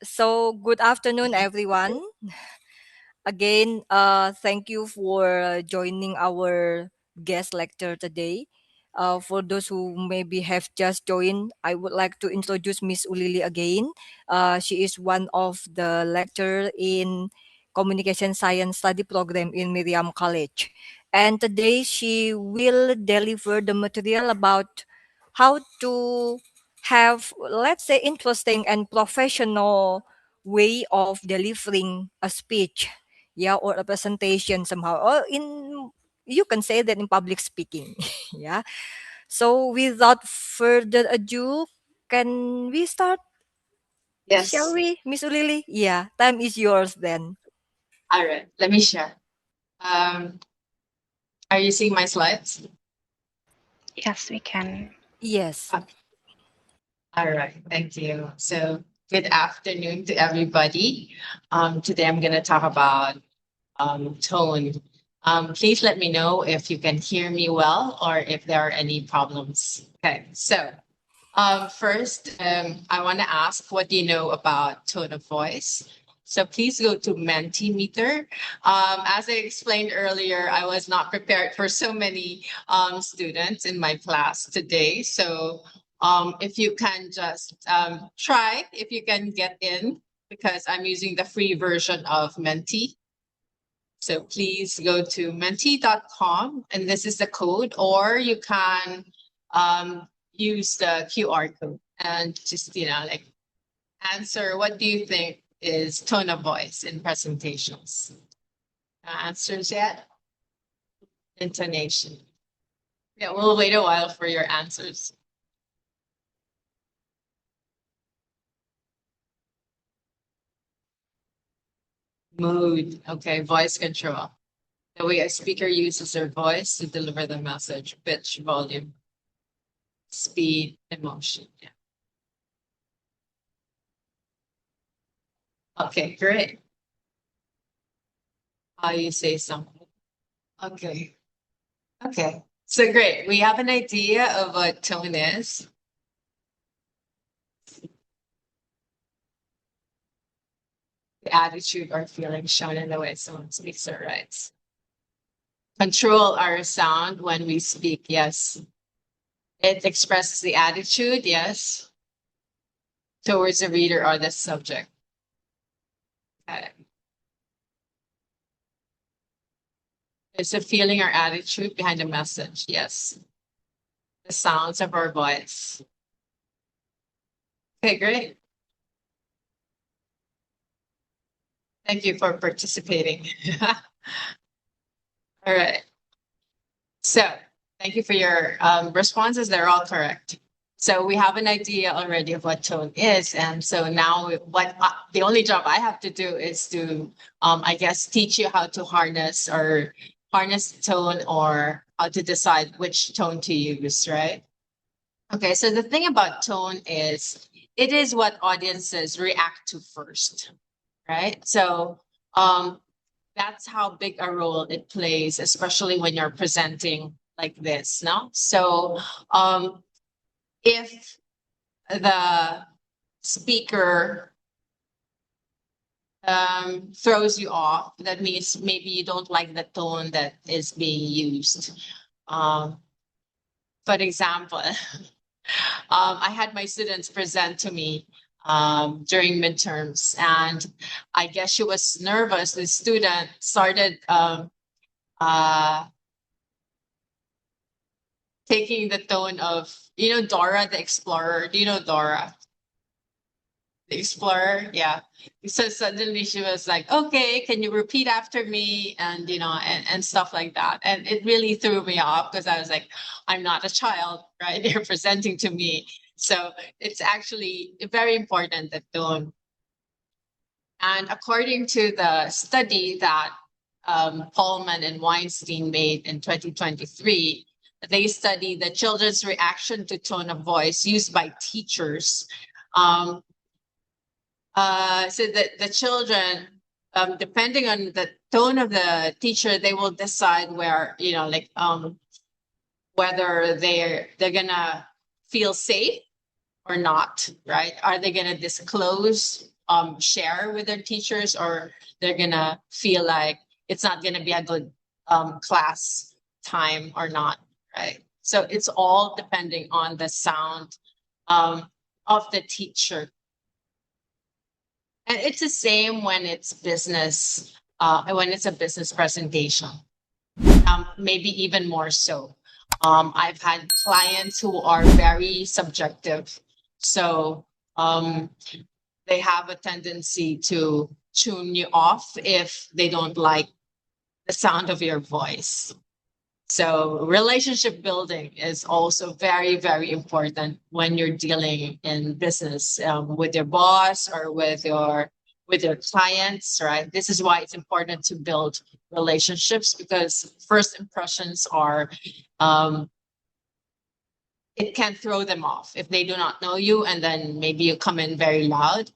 So, good afternoon, everyone. Again, thank you for joining our guest lecture today. For those who maybe have just joined, I would like to introduce Miss Ulili again. She is one of the lecturer in Communication Science Study Program in Miriam College. And today she will deliver the material about how to have, let's say, interesting and professional way of delivering a speech, yeah, or a presentation somehow, or in, you can say that in public speaking. Yeah. So without further ado, can we start? Shall Yes. we, Miss Ulili? Yeah, time is yours then. All right. Let me share. Um, are you seeing my slides? Yes, we can. Yes. Okay. All right. Thank you. So, good afternoon to everybody. Today I'm going to talk about tone. Please let me know if you can hear me well or if there are any problems. Okay. So, first, I want to ask, what do you know about tone of voice? So please go to Mentimeter. As I explained earlier, I was not prepared for so many students in my class today. So if you can just try, if you can get in, because I'm using the free version of Menti. So please go to menti.com, and this is the code, or you can use the QR code and just, like answer, what do you think is tone of voice in presentations? Answers yet? Intonation. Yeah, we'll wait a while for your answers. Mood. Okay, voice control. The way a speaker uses their voice to deliver the message, pitch, volume, speed, emotion. Yeah. Okay, great. How you say something. Okay. Okay. So great. We have an idea of what tone is. The attitude or feeling shown in the way someone speaks or writes. Control our sound when we speak. Yes. It expresses the attitude. Yes. Towards the reader or the subject. Okay. It's a feeling or attitude behind the message. Yes. The sounds of our voice. Okay, great. Thank you for participating. All right. So thank you for your responses. They're all correct. So we have an idea already of what tone is. And so now what the only job I have to do is to, I guess, teach you how to harness tone or how to decide which tone to use, right? Okay, so the thing about tone is it is what audiences react to first, right? So that's how big a role it plays, especially when you're presenting like this, no? So if the speaker throws you off, that means maybe you don't like the tone that is being used. Um, for example, I had my students present to me during midterms, and I guess she was nervous. The student started uh, taking the tone of, Dora the Explorer. Do you know Dora the Explorer? Yeah. So suddenly she was like, okay, can you repeat after me? And, and stuff like that. And it really threw me off because I was like, I'm not a child, right? You're presenting to me. So it's actually very important that tone. And according to the study that Pullman and Weinstein made in 2023, they studied the children's reaction to tone of voice used by teachers. Um, so that the children, depending on the tone of the teacher, they will decide where, whether they're gonna feel safe or not, right? Are they gonna disclose share with their teachers, or they're gonna feel like it's not gonna be a good class time or not, right? So it's all depending on the sound of the teacher. And it's the same when it's business, when it's a business presentation, maybe even more so. I've had clients who are very subjective. So they have a tendency to tune you off if they don't like the sound of your voice. So relationship building is also very, very important when you're dealing in business with your boss or with your clients, right? This is why it's important to build relationships, because first impressions are it can throw them off if they do not know you, and then maybe you come in very loud.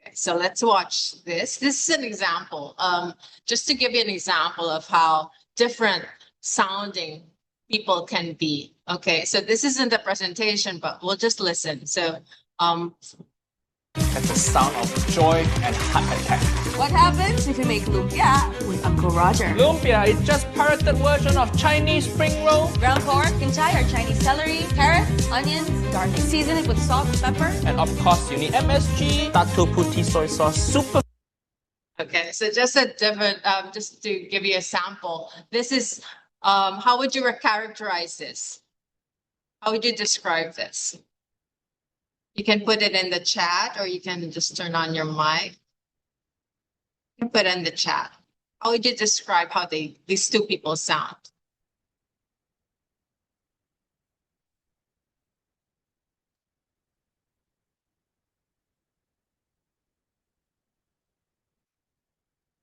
Okay, so let's watch this. This is an example, just to give you an example of how different sounding people can be. Okay, so this isn't a presentation, but we'll just listen. So that's the sound of joy and heart attack. What happens if you make lumpia with Uncle Roger? Lumpia is just pirated version of Chinese spring roll. Ground pork, entire Chinese celery, carrots, onions, garlic. Season it with salt, pepper. And of course, you need MSG, Tatu Putih soy sauce, super. Okay, so just a different, just to give you a sample. This is, how would you characterize this? How would you describe this? You can put it in the chat, or you can just turn on your mic. You can put it in the chat. How would you describe how these two people sound?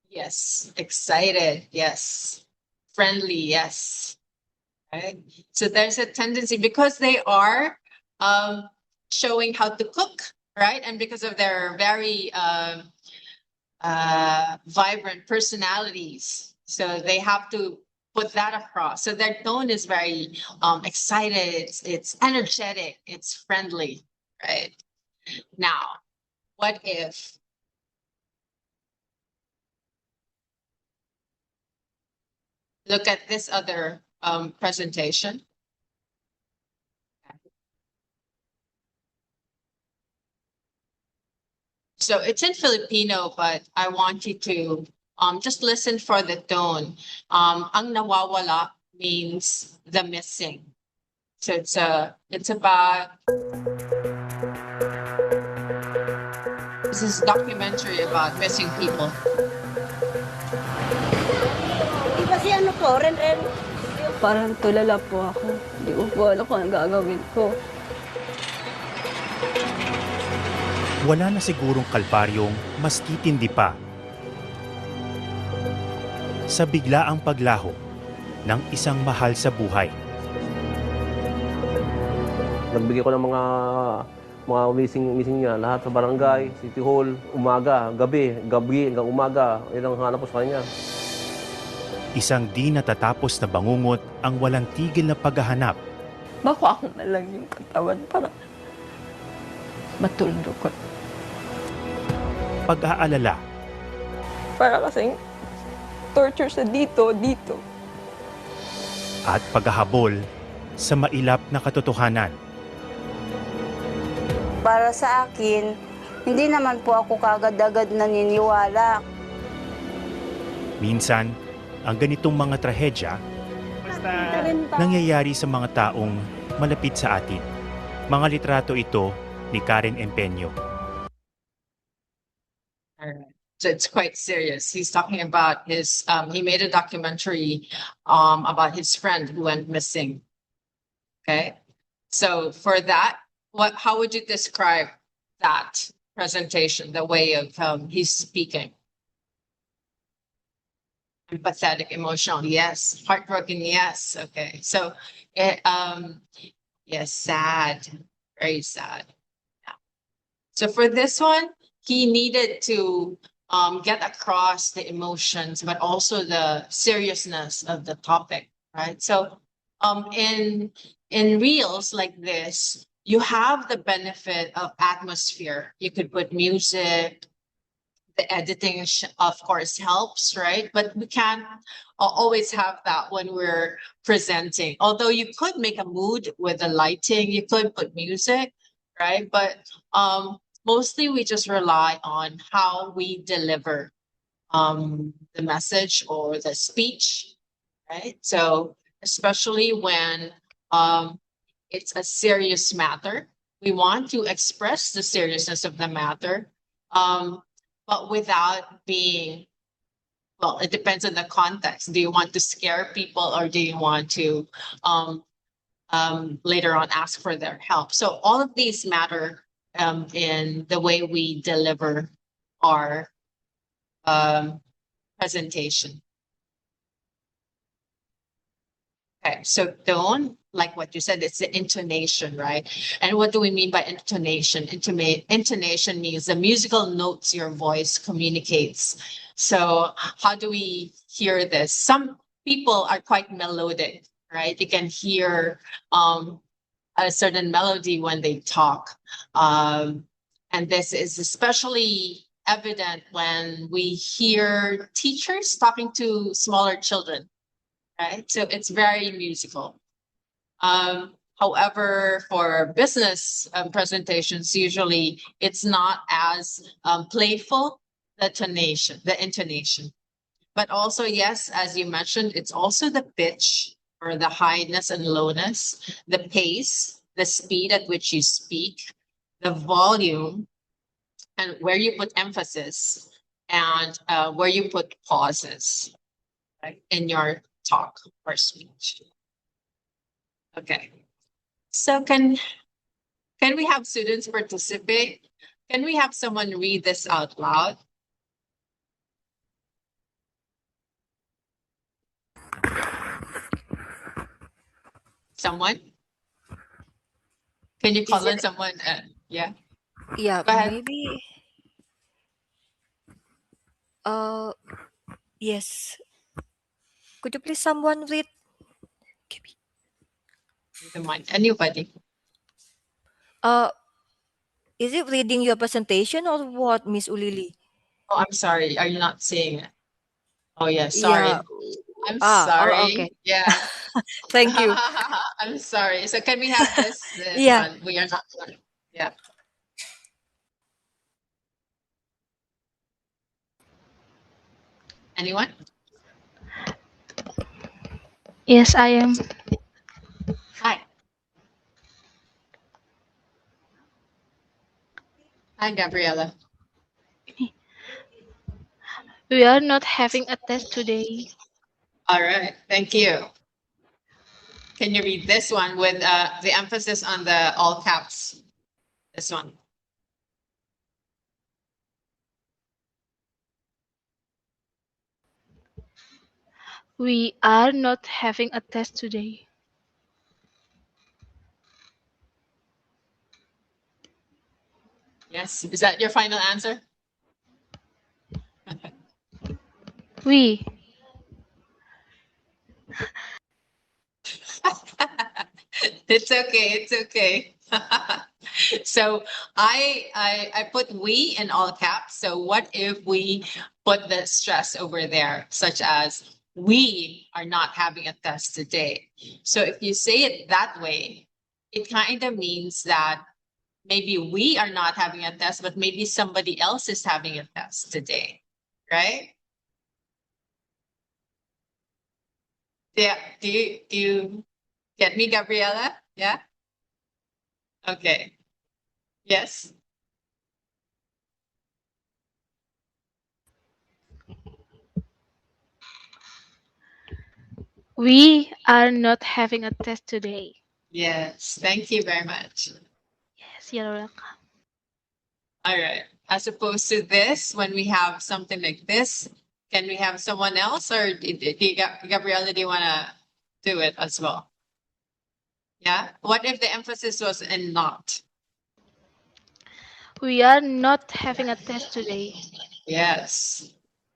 Yes, excited. Yes, friendly. Yes. Right. So there's a tendency, because they are showing how to cook, right? And because of their very vibrant personalities, so they have to put that across. So their tone is very excited. It's energetic. It's friendly, right? Now, what if look at this other presentation? So it's in Filipino, but I want you to just listen for the tone. Ang nawawala means the missing. So it's about, this is a documentary about missing people. Kasi ano po, ren. Parang tulala po ako. Hindi ko po alam kung ang gagawin ko. Wala na sigurong kalbaryong mas titindi pa sa biglaang paglaho ng isang mahal sa buhay. Nagbigay ko ng mga missing niya, lahat sa barangay, City Hall, umaga, gabi hanggang umaga, yun ang hanap ko sa kanya. Isang di natatapos na bangungot ang walang tigil na paghahanap. Baka ako na lang yung katawan para matuldo ko. Pag-aalala. Para kasing torture sa dito. At paghahabol sa mailap na katotohanan. Para sa akin, hindi naman po ako kagad-agad naniniwala. Minsan, ang ganitong mga trahedya nangyayari sa mga taong malapit sa atin. Mga litrato ito ni Karen Empeño. So it's quite serious. He's talking about his, he made a documentary about his friend who went missing. Okay. So for that, how would you describe that presentation, the way of he's speaking? Empathetic, emotional, yes. Heartbroken, yes. Okay. So, yes, sad, very sad. Yeah. So for this one, he needed to get across the emotions, but also the seriousness of the topic, right? So in reels like this, you have the benefit of atmosphere. You could put music, the editing, of course, helps, right? But we can't always have that when we're presenting. Although you could make a mood with the lighting, you could put music, right? But mostly we just rely on how we deliver the message or the speech, right? So especially when it's a serious matter, we want to express the seriousness of the matter, but without being, well, it depends on the context. Do you want to scare people, or do you want to later on ask for their help? So all of these matter in the way we deliver our presentation. Okay, so tone, like what you said, it's the intonation, right? And what do we mean by intonation? Intonation means the musical notes your voice communicates. So how do we hear this? Some people are quite melodic, right? You can hear a certain melody when they talk. And this is especially evident when we hear teachers talking to smaller children, right? So it's very musical. However, for business presentations, usually it's not as playful, the intonation. But also, yes, as you mentioned, it's also the pitch or the highness and lowness, the pace, the speed at which you speak, the volume, and where you put emphasis, and where you put pauses, right, in your talk or speech. Okay. So can we have students participate? Can we have someone read this out loud? Someone? Can you call on someone? Yeah. Yeah, Go ahead. maybe. Yes. Could you please someone read? The mic. Anybody? Uh, is it reading your presentation or what, Miss Ulili? Oh, I'm sorry. Are you not seeing it? Oh, yeah. Yeah. Sorry. I'm Oh, sorry. okay. Yeah. Thank you. I'm sorry. So can we have this Yeah. one? We are not. Yeah. Anyone? Yes, I am. Hi. Hi, Gabriella. We are not having a test today. All right. Thank you. Can you read this one with the emphasis on the all caps? This one. We are not having a test today. Yes. Is that your final answer? We. It's okay. It's okay. So I put we in all caps. So what if we put the stress over there, such as we are not having a test today? So if you say it that way, it kind of means that maybe we are not having a test, but maybe somebody else is having a test today, right? Yeah. Do you get me, Gabriella? Yeah. Okay. Yes. We are not having a test today. Yes. Thank you very much. Yes, you're welcome. All right. As opposed to this, when we have something like this, can we have someone else, or Gabriella, do you want to do it as well? Yeah. What if the emphasis was in not? We are not having a test today. Yes.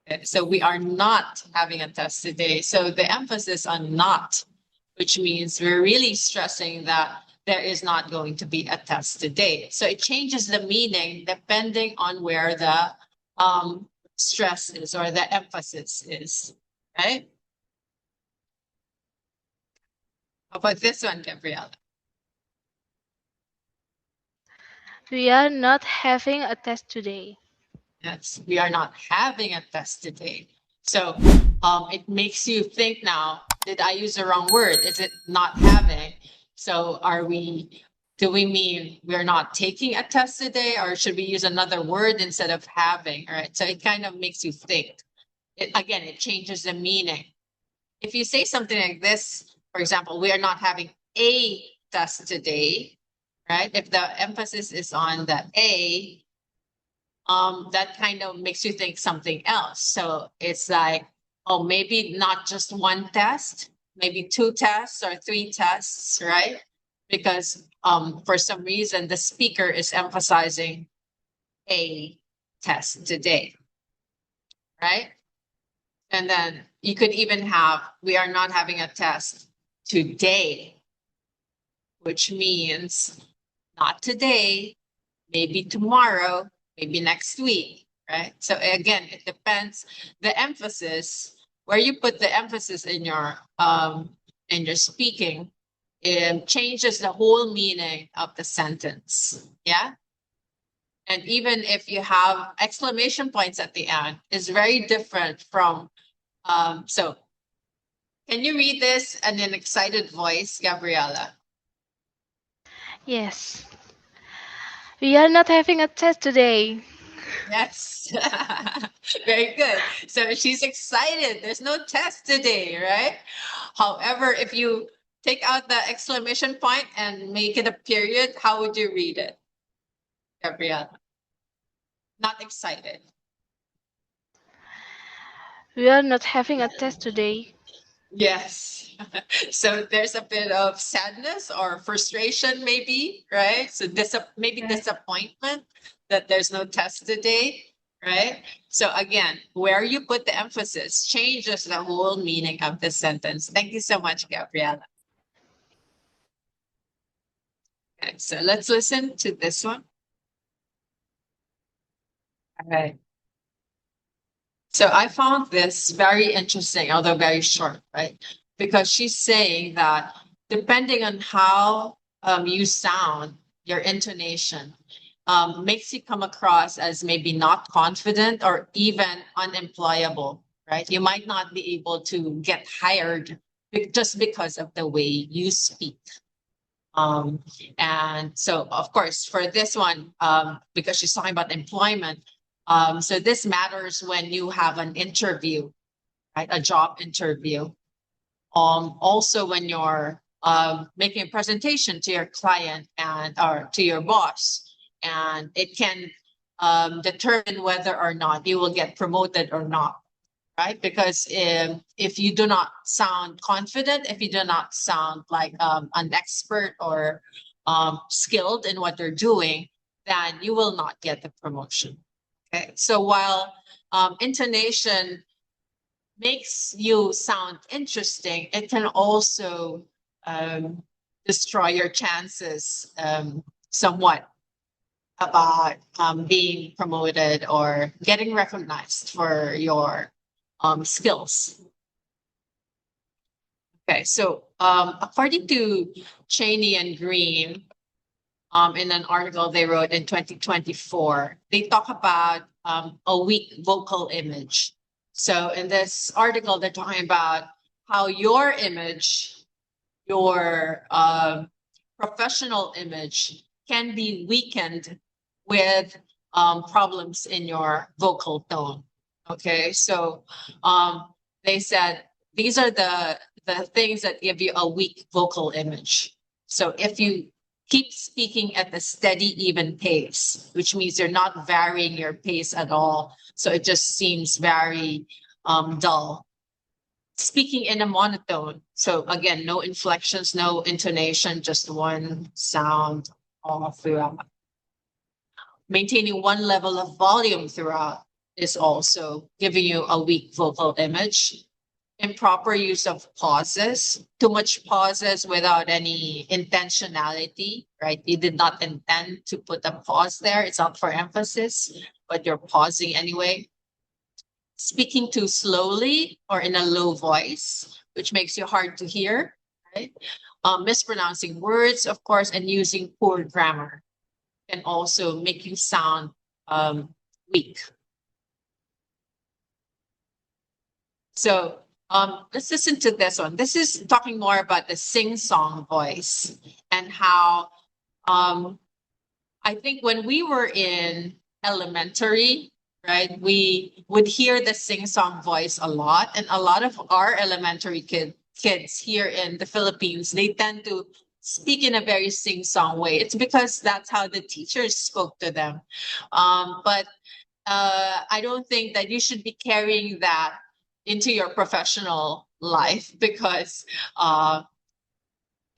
Okay, so we are not having a test today. So the emphasis on not, which means we're really stressing that there is not going to be a test today. So it changes the meaning depending on where the stress is or the emphasis is, right? How about this one, Gabriella? We are not having a test today. Yes, we are not having a test today. So it makes you think now, did I use the wrong word? Is it not having? So do we mean we're not taking a test today, or should we use another word instead of having? All right. So it kind of makes you think. Again, it changes the meaning. If you say something like this, for example, we are not having a test today, right? If the emphasis is on the A, that kind of makes you think something else. So it's like, oh, maybe not just one test, maybe 2 tests or 3 tests, right? Because for some reason the speaker is emphasizing a test today, right? And then you could even have, we are not having a test today, which means not today, maybe tomorrow, maybe next week, right? So again, it depends. The emphasis, where you put the emphasis in your speaking, it changes the whole meaning of the sentence. Yeah. And even if you have exclamation points at the end, it's very different from. So, can you read this in an excited voice, Gabriella? Yes. We are not having a test today. Yes. Very good. So she's excited. There's no test today, right? However, if you take out the exclamation point and make it a period, how would you read it, Gabriella? Not excited. We are not having a test today. Yes. So there's a bit of sadness or frustration, maybe, right? So maybe disappointment that there's no test today, right? So again, where you put the emphasis changes the whole meaning of the sentence. Thank you so much, Gabriella. Okay, so let's listen to this one. All right. So I found this very interesting, although very short, right? Because she's saying that depending on how you sound, your intonation makes you come across as maybe not confident or even unemployable, right? You might not be able to get hired just because of the way you speak. And so, of course, for this one, because she's talking about employment, so this matters when you have an interview, right? A job interview. Also when you're making a presentation to your client or to your boss, and it can determine whether or not you will get promoted or not, right? Because if you do not sound confident, if you do not sound like an expert or skilled in what you're doing, then you will not get the promotion. Okay, so while intonation makes you sound interesting, it can also destroy your chances somewhat about being promoted or getting recognized for your skills. Okay, so according to Cheney and Green, in an article they wrote in 2024, they talk about a weak vocal image. So in this article, they're talking about how your image, your professional image can be weakened with problems in your vocal tone. Okay, so they said these are the things that give you a weak vocal image. So if you keep speaking at a steady, even pace, which means you're not varying your pace at all, so it just seems very dull. Speaking in a monotone, so again, no inflections, no intonation, just one sound all throughout. Maintaining one level of volume throughout is also giving you a weak vocal image. improper use of pauses, too much pauses without any intentionality, right? You did not intend to put a pause there. It's not for emphasis, but you're pausing anyway. Speaking too slowly or in a low voice, which makes you hard to hear, right? Mispronouncing words, of course, and using poor grammar can also make you sound weak. So let's listen to this one. This is talking more about the sing-song voice and how I think when we were in elementary, right, we would hear the sing-song voice a lot. And a lot of our elementary kids here in the Philippines, they tend to speak in a very sing-song way. It's because that's how the teachers spoke to them. But I don't think that you should be carrying that into your professional life because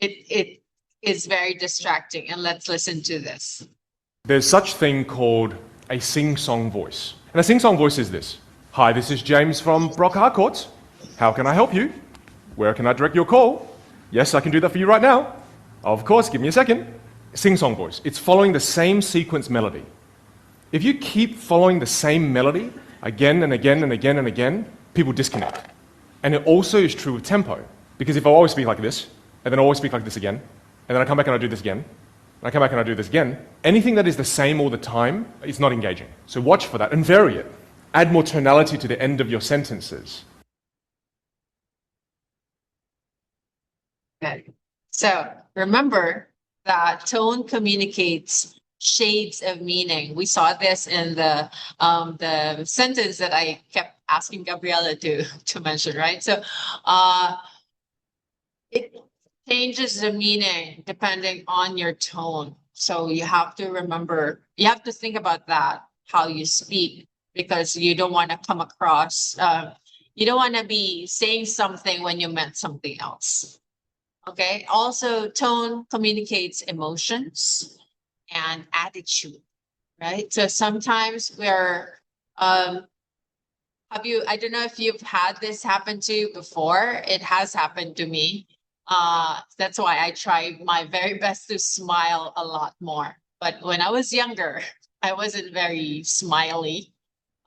it is very distracting. And let's listen to this. There's such thing called a sing-song voice. And a sing-song voice is this. Hi, this is James from Brock Harcourt. How can I help you? Where can I direct your call? Yes, I can do that for you right now. Of course, give me a second. Sing-song voice. It's following the same sequence melody. If you keep following the same melody again and again and again and again, people disconnect. And it also is true with tempo. Because if I always speak like this, and then I always speak like this again, and then I come back and I do this again, and I come back and I do this again, anything that is the same all the time is not engaging. So watch for that and vary it. Add more tonality to the end of your sentences. Okay. So remember that tone communicates shades of meaning. We saw this in the sentence that I kept asking Gabriela to mention, right? So it changes the meaning depending on your tone. So you have to remember, you have to think about that, how you speak, because you don't want to come across, you don't want to be saying something when you meant something else. Okay. Also, tone communicates emotions and attitude, right? So sometimes we're, I don't know if you've had this happen to you before. It has happened to me. That's why I try my very best to smile a lot more. But when I was younger, I wasn't very smiley.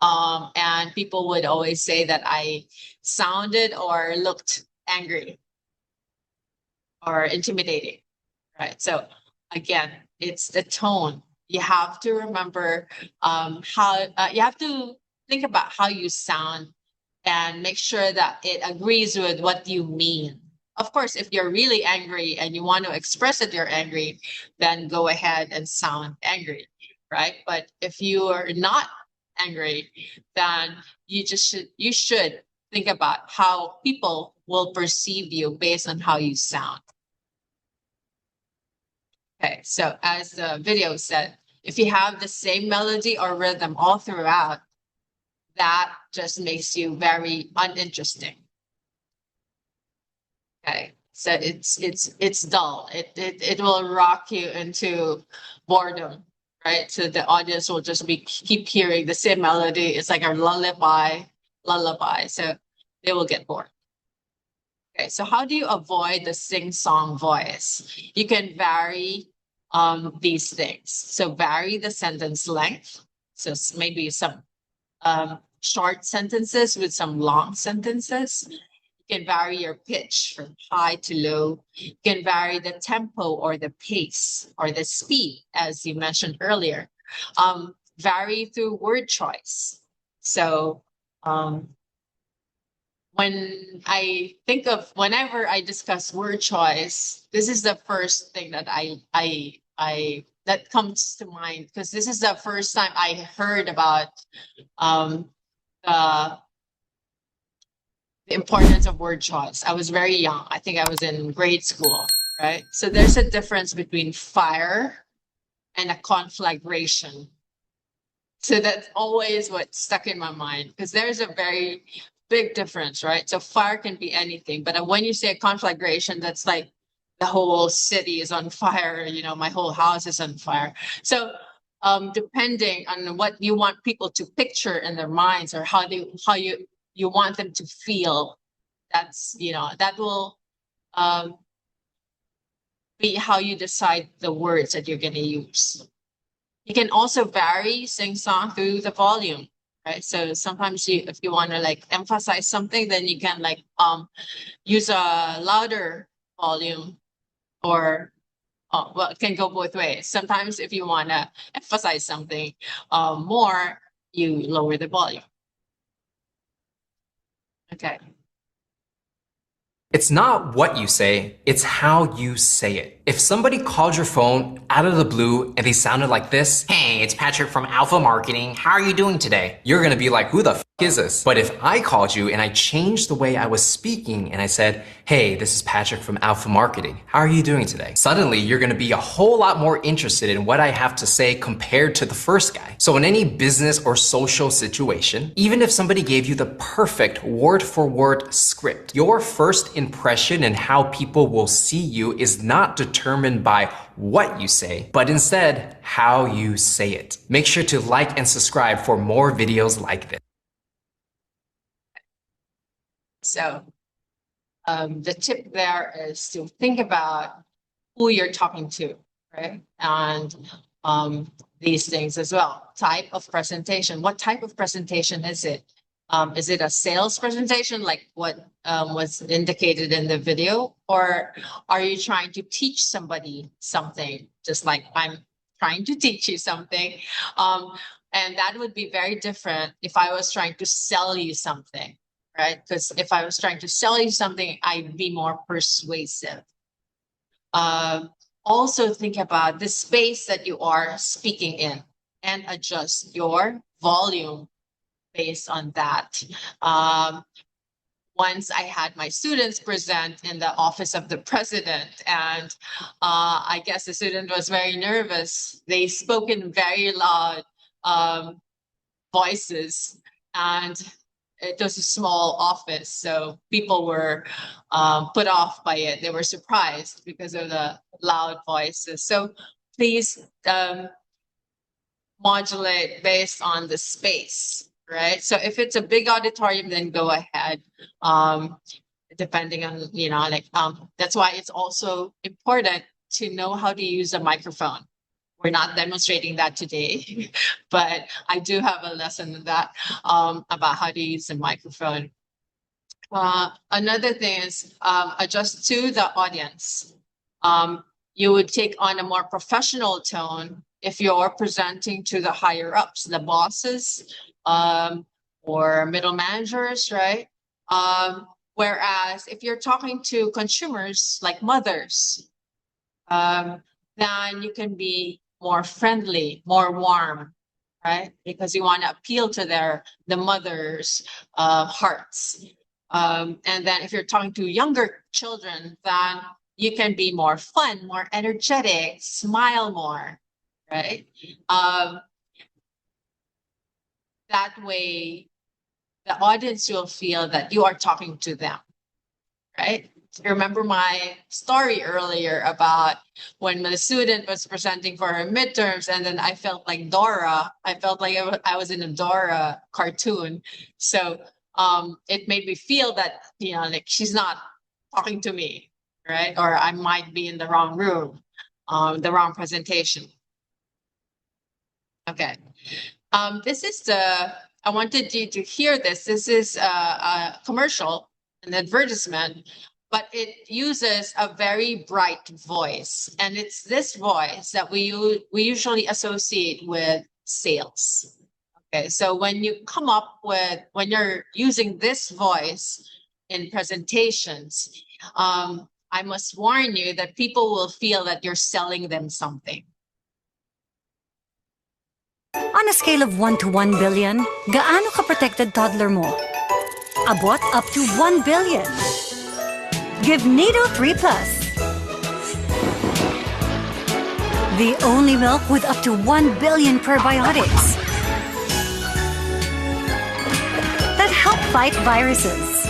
And people would always say that I sounded or looked angry or intimidating, right? So again, it's the tone. You have to remember how, you have to think about how you sound and make sure that it agrees with what you mean. Of course, if you're really angry and you want to express that you're angry, then go ahead and sound angry, right? But if you are not angry, then you should think about how people will perceive you based on how you sound. Okay, so as the video said, if you have the same melody or rhythm all throughout, that just makes you very uninteresting. Okay, so it's dull. It will rock you into boredom, right? So the audience will just keep hearing the same melody. It's like a lullaby. So they will get bored. Okay, so how do you avoid the sing-song voice? You can vary these things. So vary the sentence length. So maybe some short sentences with some long sentences. You can vary your pitch from high to low. You can vary the tempo or the pace or the speed, as you mentioned earlier. Vary through word choice. So when I think of, whenever I discuss word choice, this is the first thing that that comes to mind, because this is the first time I heard about the importance of word choice. I was very young. I think I was in grade school, right? So there's a difference between fire and a conflagration. So that's always what stuck in my mind, because there's a very big difference, right? So fire can be anything, but when you say a conflagration, that's like the whole city is on fire, you know, my whole house is on fire. So depending on what you want people to picture in their minds or how you want them to feel That's, that will be how you decide the words that you're going to use. You can also vary sing-song through the volume, right? So sometimes if you want to like emphasize something, then you can like use a louder volume, or well, it can go both ways. Sometimes if you want to emphasize something more, you lower the volume. Okay. It's not what you say, it's how you say it. If somebody called your phone out of the blue and they sounded like this, "Hey, it's Patrick from Alpha Marketing. How are you doing today?" You're gonna be like, "Who the f is this?" But if I called you and I changed the way I was speaking and I said, "Hey, this is Patrick from Alpha Marketing. How are you doing today?" Suddenly, you're gonna be a whole lot more interested in what I have to say compared to the first guy. So in any business or social situation, even if somebody gave you the perfect word-for-word script, your first impression and how people will see you is not determined by what you say, but instead how you say it. Make sure to like and subscribe for more videos like this. So the tip there is to think about who you're talking to, right? And these things as well. Type of presentation. What type of presentation is it? Is it a sales presentation like what was indicated in the video? Or are you trying to teach somebody something, just like I'm trying to teach you something? And that would be very different if I was trying to sell you something, right? Because if I was trying to sell you something, I'd be more persuasive. Also think about the space that you are speaking in and adjust your volume based on that. Once I had my students present in the office of the president, and I guess the student was very nervous. They spoke in very loud voices, and it was a small office, so people were put off by it. They were surprised because of the loud voices. So please modulate based on the space, right? So if it's a big auditorium, then go ahead. Depending on, that's why it's also important to know how to use a microphone. We're not demonstrating that today, but I do have a lesson in that about how to use a microphone. Another thing is adjust to the audience. You would take on a more professional tone if you're presenting to the higher ups, the bosses, or middle managers, right? Whereas if you're talking to consumers like mothers, then you can be more friendly, more warm, right? Because you want to appeal to the mothers' hearts. And then if you're talking to younger children, then you can be more fun, more energetic, smile more, right? That way, the audience will feel that you are talking to them, right? Remember my story earlier about when the student was presenting for her midterms, and then I felt like Dora. I felt like I was in a Dora cartoon. So it made me feel that, like she's not talking to me, right? Or I might be in the wrong room, the wrong presentation. Okay. This is I wanted you to hear this. This is a commercial, an advertisement, but it uses a very bright voice. And it's this voice that we usually associate with sales. Okay, so when you're using this voice in presentations, I must warn you that people will feel that you're selling them something. On a scale of 1 to 1 billion, gaano ka-protected toddler mo? Abot up to 1 billion. Give Nido 3 Plus. The only milk with up to 1 billion probiotics that help fight viruses.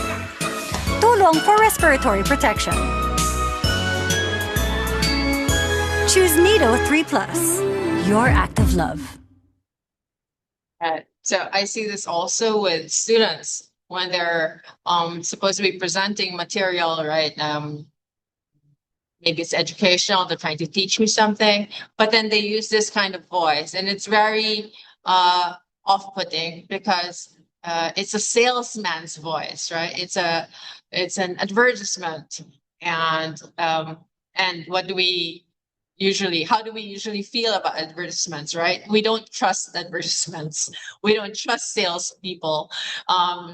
Tulong for respiratory protection. Choose Nido 3 Plus. Your act of love. So I see this also with students. when they're supposed to be presenting material, right? Maybe it's educational, they're trying to teach me something, but then they use this kind of voice, and it's very off-putting because it's a salesman's voice, right? It's an advertisement, and what do we usually, how do we usually feel about advertisements, right? We don't trust advertisements. We don't trust salespeople.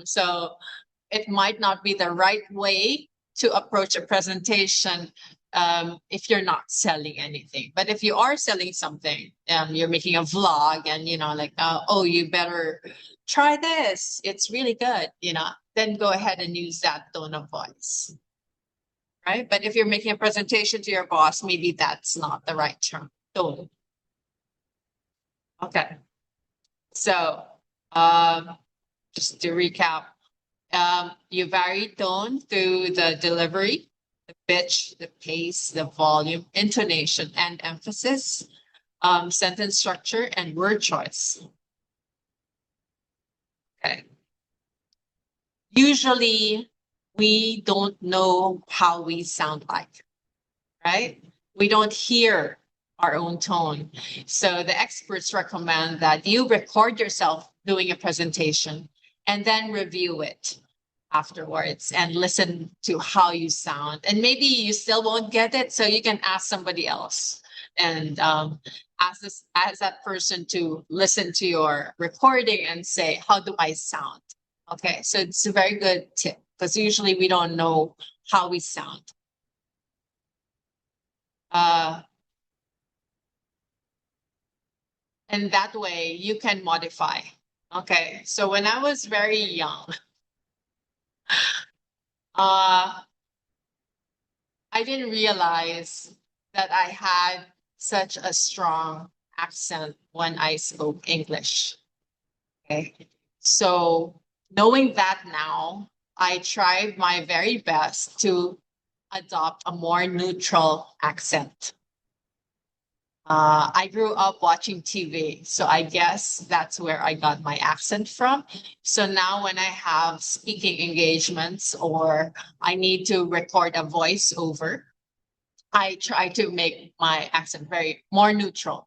So it might not be the right way to approach a presentation if you're not selling anything. But if you are selling something, you're making a vlog and, like, oh, you better try this. It's really good, then go ahead and use that tone of voice. Right? But if you're making a presentation to your boss, maybe that's not the right tone. Okay. So just to recap, you vary tone through the delivery, the pitch, the pace, the volume, intonation, and emphasis, sentence structure, and word choice. Okay. Usually, we don't know how we sound like, right? We don't hear our own tone. So the experts recommend that you record yourself doing a presentation and then review it afterwards and listen to how you sound. And maybe you still won't get it, so you can ask somebody else and ask that person to listen to your recording and say, how do I sound? Okay, so it's a very good tip because usually we don't know how we sound. And that way you can modify. Okay, so when I was very young, I didn't realize that I had such a strong accent when I spoke English. Okay, so knowing that now, I tried my very best to adopt a more neutral accent. I grew up watching TV, so I guess that's where I got my accent from. So now when I have speaking engagements or I need to record a voiceover, I try to make my accent more neutral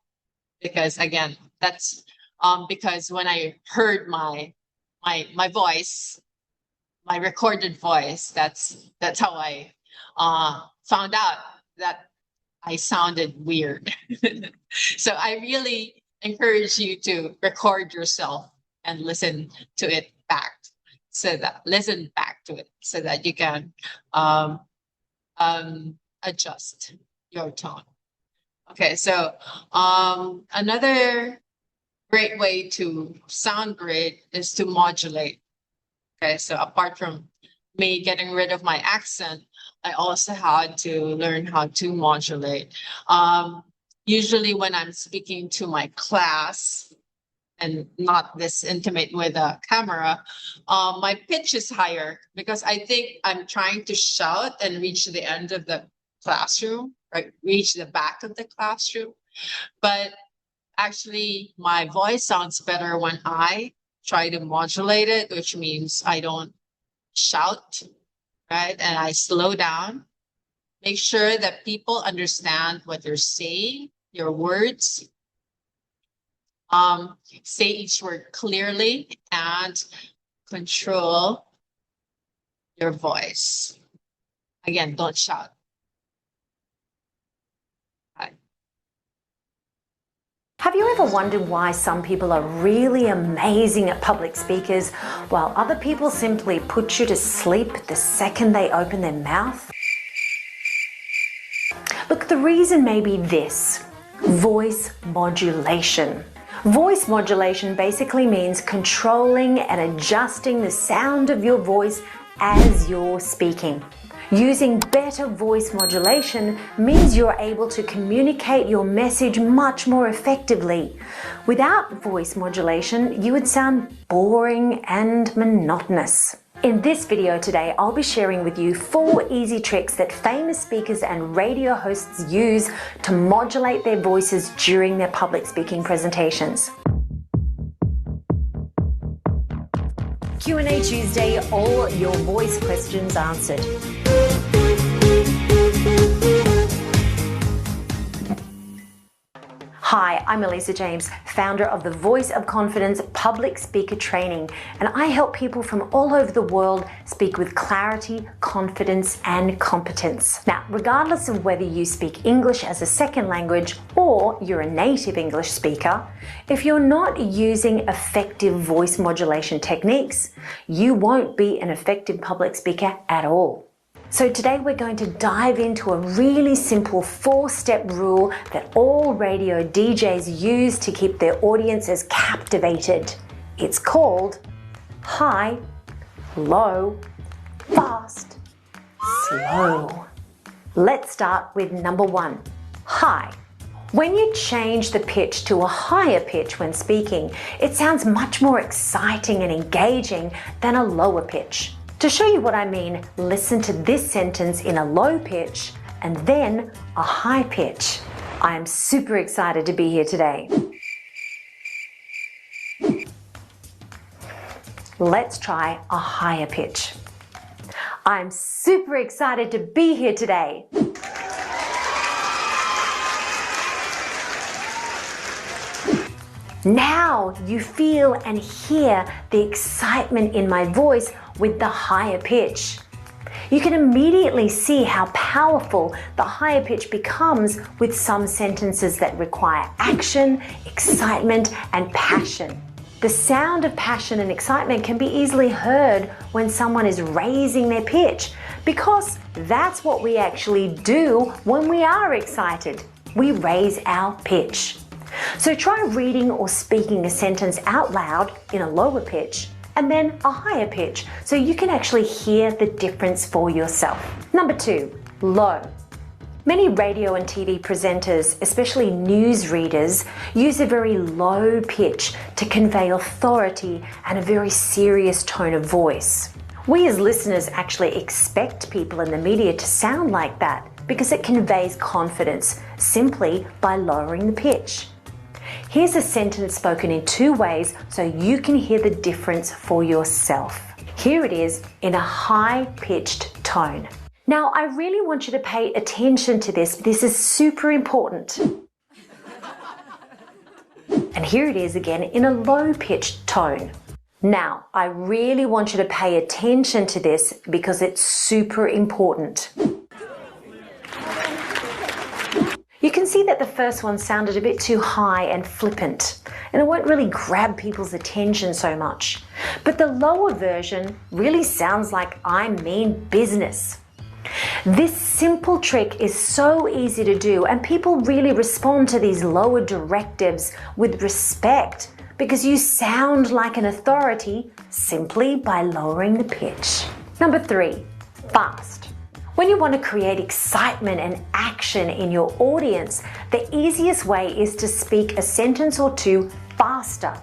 because, again, that's because when I heard my voice, my recorded voice, that's how I found out that I sounded weird. So I really encourage you to record yourself and listen to it back so that you can adjust your tone. Okay, so another great way to sound great is to modulate. Okay, so apart from me getting rid of my accent, I also had to learn how to modulate. Usually when I'm speaking to my class and not this intimate with a camera, my pitch is higher because I think I'm trying to shout and reach the end of the classroom, right? Reach the back of the classroom. But actually, my voice sounds better when I try to modulate it, which means I don't shout, right? And I slow down. Make sure that people understand what you're saying, your words. Say each word clearly and control your voice. Again, don't shout. Have you ever wondered why some people are really amazing at public speakers while other people simply put you to sleep the second they open their mouth? Look, the reason may be this: voice modulation. Voice modulation basically means controlling and adjusting the sound of your voice as you're speaking. Using better voice modulation means you're able to communicate your message much more effectively. Without voice modulation, you would sound boring and monotonous. In this video today, I'll be sharing with you 4 easy tricks that famous speakers and radio hosts use to modulate their voices during their public speaking presentations. Q&A Tuesday, all your voice questions answered. Hi, I'm Elisa James, founder of the Voice of Confidence Public Speaker Training, and I help people from all over the world speak with clarity, confidence, and competence. Now, regardless of whether you speak English as a second language or you're a native English speaker, if you're not using effective voice modulation techniques, you won't be an effective public speaker at all. So today we're going to dive into a really simple 4-step rule that all radio DJs use to keep their audiences captivated. It's called high, low, fast, slow. Let's start with number 1, high. When you change the pitch to a higher pitch when speaking, it sounds much more exciting and engaging than a lower pitch. To show you what I mean, listen to this sentence in a low pitch and then a high pitch. I am super excited to be here today. Let's try a higher pitch. I'm super excited to be here today. Now you feel and hear the excitement in my voice with the higher pitch. You can immediately see how powerful the higher pitch becomes with some sentences that require action, excitement, and passion. The sound of passion and excitement can be easily heard when someone is raising their pitch, because that's what we actually do when we are excited. We raise our pitch. So try reading or speaking a sentence out loud in a lower pitch and then a higher pitch so you can actually hear the difference for yourself. Number 2, low. Many radio and TV presenters, especially news readers, use a very low pitch to convey authority and a very serious tone of voice. We as listeners actually expect people in the media to sound like that because it conveys confidence simply by lowering the pitch. Here's a sentence spoken in 2 ways so you can hear the difference for yourself. Here it is in a high-pitched tone. Now, I really want you to pay attention to this. This is super important. And here it is again in a low-pitched tone. Now, I really want you to pay attention to this because it's super important. You can see that the first one sounded a bit too high and flippant, and it won't really grab people's attention so much. But the lower version really sounds like I mean business. This simple trick is so easy to do, and people really respond to these lower directives with respect because you sound like an authority simply by lowering the pitch. Number 3, fast. When you want to create excitement and action in your audience, the easiest way is to speak a sentence or 2 faster.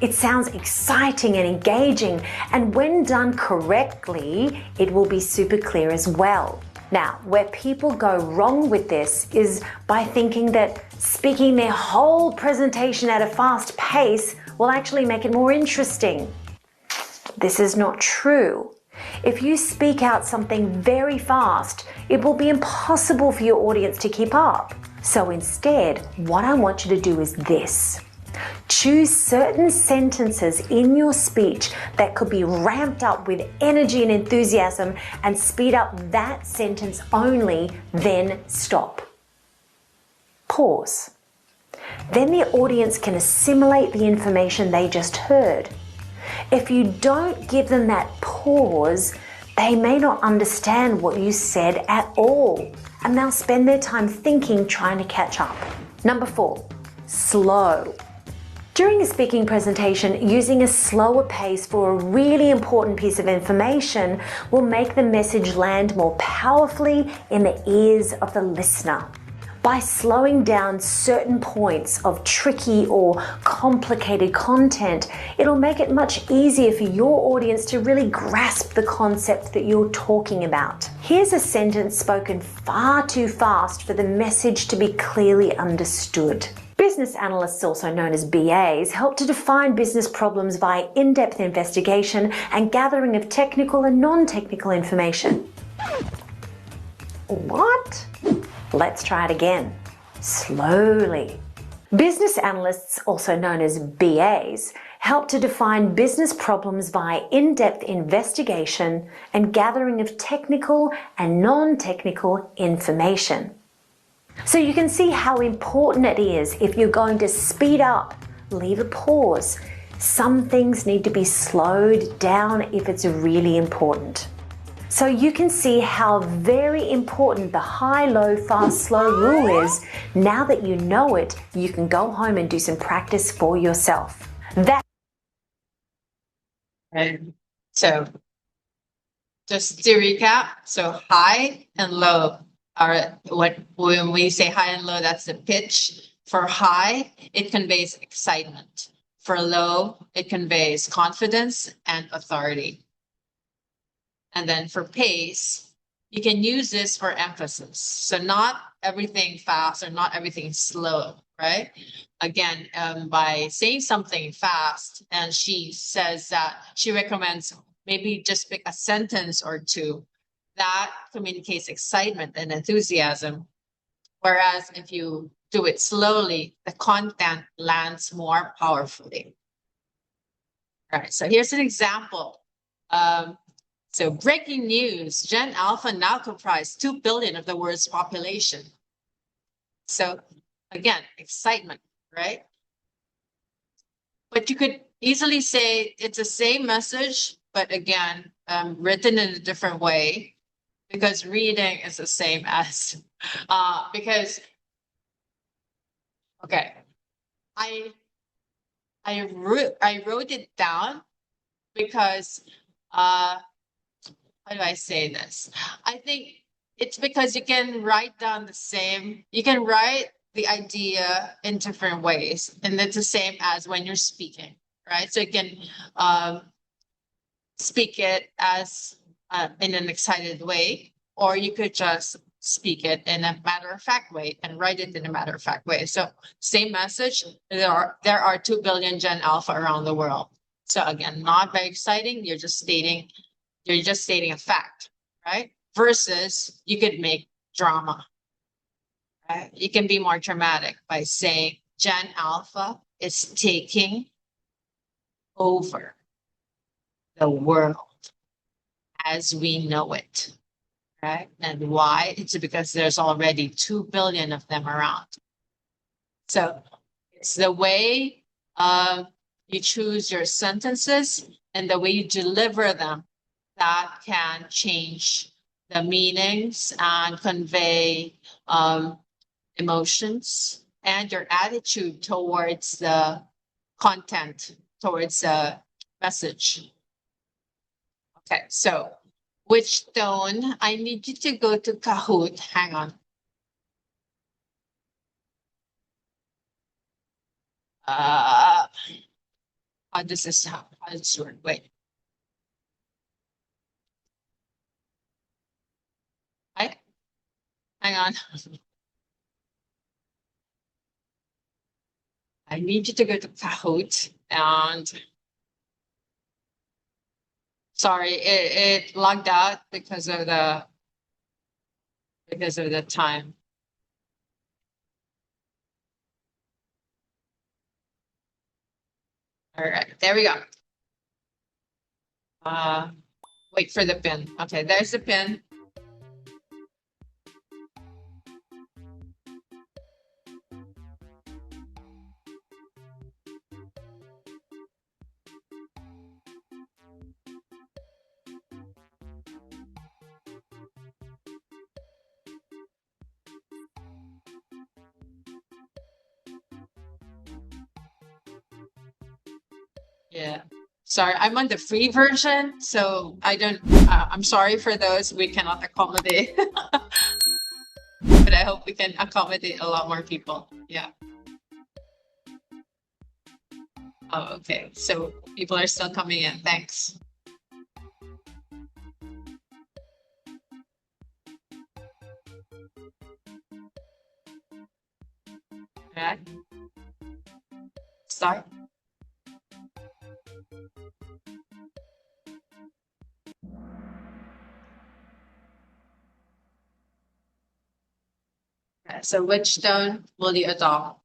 It sounds exciting and engaging, and when done correctly, it will be super clear as well. Now, where people go wrong with this is by thinking that speaking their whole presentation at a fast pace will actually make it more interesting. This is not true. If you speak out something very fast, it will be impossible for your audience to keep up. So instead, what I want you to do is this. Choose certain sentences in your speech that could be ramped up with energy and enthusiasm and speed up that sentence only, then stop. Pause. Then the audience can assimilate the information they just heard. If you don't give them that pause, they may not understand what you said at all, and they'll spend their time thinking, trying to catch up. Number 4, slow. During a speaking presentation, using a slower pace for a really important piece of information will make the message land more powerfully in the ears of the listener. By slowing down certain points of tricky or complicated content, it'll make it much easier for your audience to really grasp the concept that you're talking about. Here's a sentence spoken far too fast for the message to be clearly understood. Business analysts, also known as BAs, help to define business problems via in-depth investigation and gathering of technical and non-technical information. What? Let's try it again. Slowly. Business analysts, also known as BAs, help to define business problems via in-depth investigation and gathering of technical and non-technical information. So you can see how important it is if you're going to speed up, leave a pause. Some things need to be slowed down if it's really important. So you can see how very important the high, low, fast, slow rule is. Now that you know it, you can go home and do some practice for yourself. So just to recap, so high and low are when we say high and low, that's the pitch. For high, it conveys excitement. For low, it conveys confidence and authority. And then for pace, you can use this for emphasis. So not everything fast or not everything slow, right? Again, by saying something fast, and she says that she recommends maybe just pick a sentence or two, that communicates excitement and enthusiasm. Whereas if you do it slowly, the content lands more powerfully. All right, so here's an example. So breaking news, Gen Alpha now comprise 2 billion of the world's population. So again, excitement, right? But you could easily say it's the same message, but again, written in a different way, because reading is the same as, okay, I wrote it down because, how do I say this? I think it's because you can write down you can write the idea in different ways. And it's the same as when you're speaking, right? So you can speak it as in an excited way, or you could just speak it in a matter-of-fact way and write it in a matter-of-fact way. So same message, there are 2 billion Gen Alpha around the world. So again, not very exciting, you're just stating a fact, right? Versus you could make drama, right? You can be more dramatic by saying Gen Alpha is taking over the world as we know it, right? And why? It's because there's already 2 billion of them around. So it's the way you choose your sentences and the way you deliver them that can change the meanings and convey emotions and your attitude towards the content, towards the message. Okay, so which tone? I need you to go to Kahoot. Hang on. How does this work? Wait. Hang on. I need you to go to Kahoot and sorry, it logged out because of the time. All right, there we go. Wait for the pin. Okay, there's the pin. Yeah. Sorry, I'm on the free version, so I don't, I'm sorry for those we cannot accommodate. But I hope we can accommodate a lot more people. Yeah. Oh, okay. So people are still coming in. Thanks. Okay. start. So which tone will you adopt?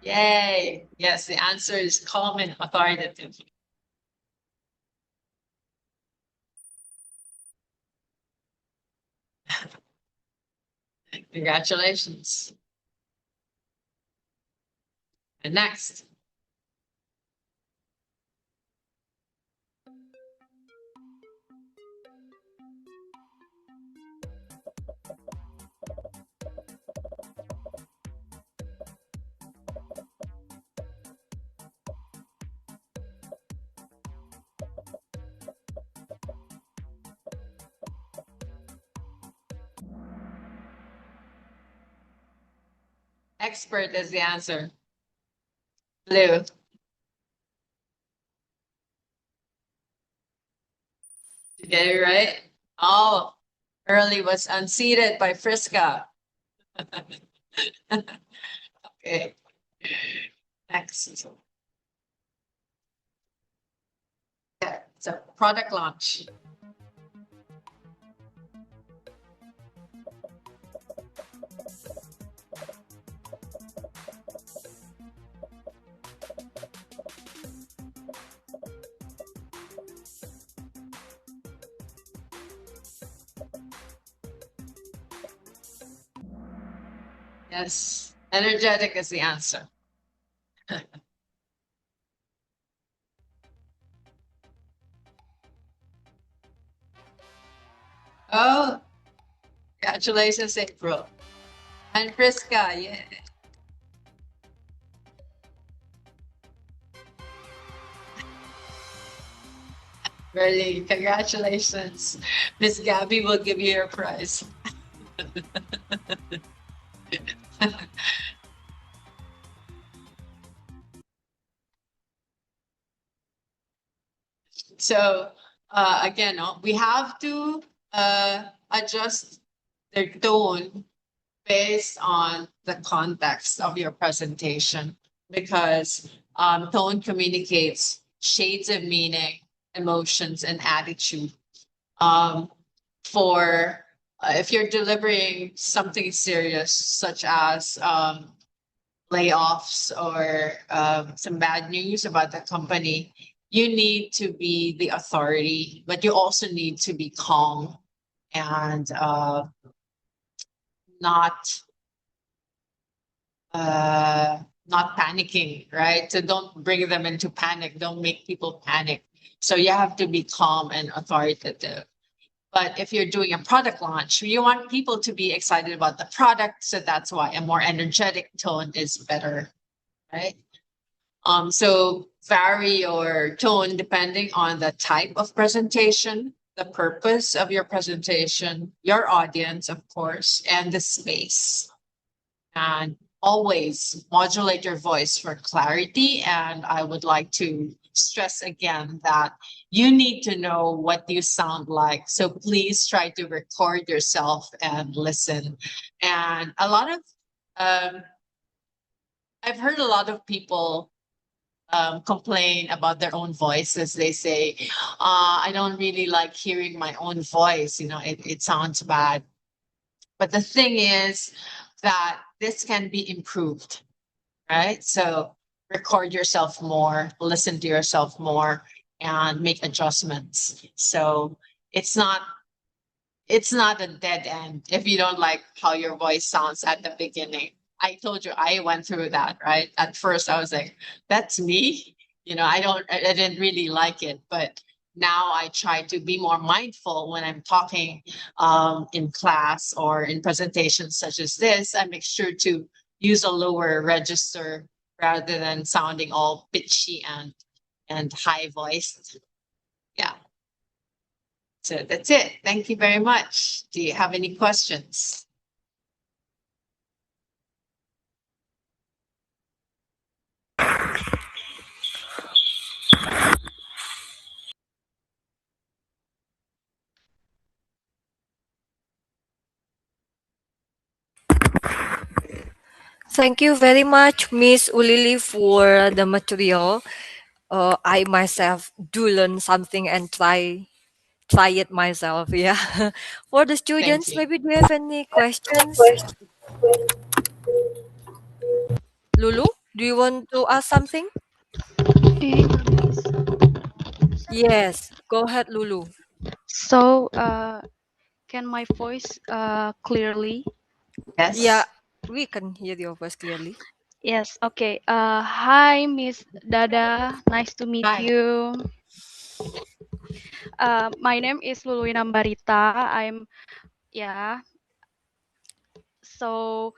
Yay! Yes, the answer is calm and authoritative. Congratulations. And next. Expert is the answer. Blue. You get it right? Oh, Early was unseated by Friska. Okay. Next. Yeah, so product launch. Yes, energetic is the answer. Oh, congratulations, April. And Friska, yeah. Really, congratulations. Miss Gabby will give you your prize. So again, we have to adjust the tone based on the context of your presentation, because tone communicates shades of meaning, emotions, and attitude. For if you're delivering something serious, such as layoffs or some bad news about the company, you need to be the authority, but you also need to be calm and not panicking, right? So don't bring them into panic. Don't make people panic. So you have to be calm and authoritative. But if you're doing a product launch, you want people to be excited about the product. So that's why a more energetic tone is better, right? So vary your tone depending on the type of presentation, the purpose of your presentation, your audience, of course, and the space. And always modulate your voice for clarity. And I would like to stress again that you need to know what you sound like. So please try to record yourself and listen. And a lot of, I've heard a lot of people complain about their own voices. They say, I don't really like hearing my own voice. You know, it sounds bad. But the thing is that this can be improved, right? So record yourself more, listen to yourself more, and make adjustments. So it's not a dead end if you don't like how your voice sounds at the beginning. I told you I went through that, right? At first I was like, that's me. You know, I didn't really like it, but now I try to be more mindful when I'm talking in class or in presentations such as this. I make sure to use a lower register rather than sounding all pitchy and high voiced. Yeah. So that's it. Thank you very much. Do you have any questions? Thank you very much, Miss Ulili, for the material. I myself do learn something and try it myself. Yeah. For the Thank students, you. maybe do you have any questions? Lulu, do you want to ask something? Yes. Go ahead, Lulu. So, can my voice clearly? Yeah, Yes. we can hear your voice clearly. Yes. Okay. Hi, Miss Dada. Nice to meet Hi. you. My name is Luluina Barita. Yeah. So,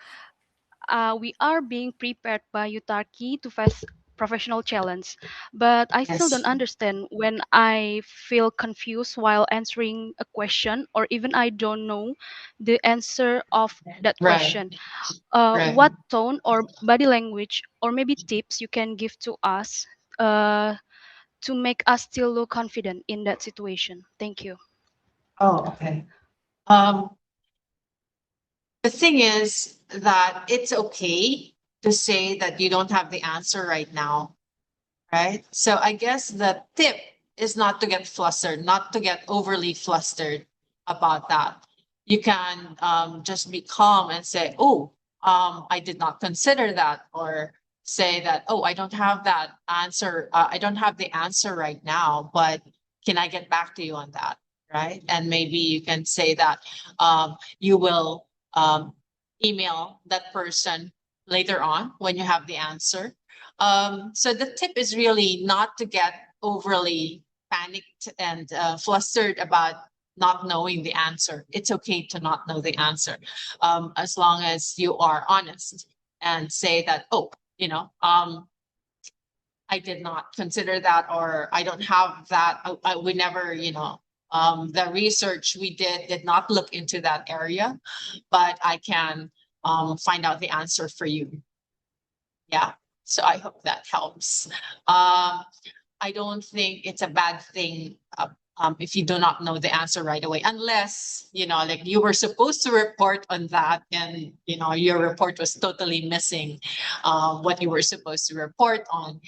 we are being prepared by UTarki to face professional challenge, but I still Yes. don't understand when I feel confused while answering a question, or even I don't know the answer of that Right. question. Right. What tone or body language, or maybe tips you can give to us to make us still look confident in that situation? Thank you. Oh, okay. Um, the thing is that it's okay to say that you don't have the answer right now, right? So I guess the tip is not to get flustered, not to get overly flustered about that. You can just be calm and say, "Oh, I did not consider that," or say that, "Oh, I don't have that answer. I don't have the answer right now, but can I get back to you on that?" Right? And maybe you can say that you will email that person later on when you have the answer. So the tip is really not to get overly panicked and flustered about not knowing the answer. It's okay to not know the answer, as long as you are honest and say that, oh, I did not consider that, or I don't have that. We never, the research we did not look into that area, but I can find out the answer for you. Yeah. So I hope that helps. I don't think it's a bad thing if you do not know the answer right away, unless, like you were supposed to report on that and, your report was totally missing what you were supposed to report on.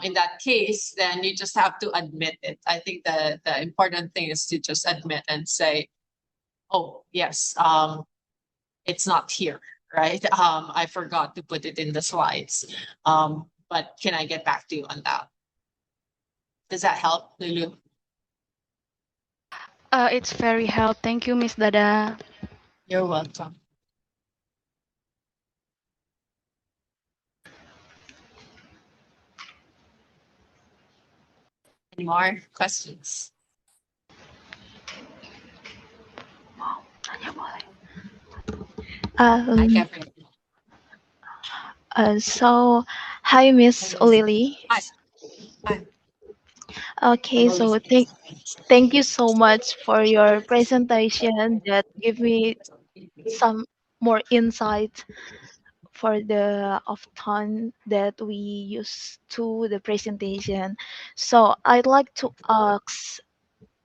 In that case, then you just have to admit it. I think the important thing is to just admit and say, oh, yes, it's not here, right? I forgot to put it in the slides. But can I get back to you on that? Does that help, Lulu? It's very help. Thank you, Miss Dada. You're welcome. Any more questions? Hi, Um, Catherine. so, hi, Miss Ulili. Hi. Hi. Okay, so thank you so much for your presentation that give me some more insight for the of time that we use to the presentation. So I'd like to ask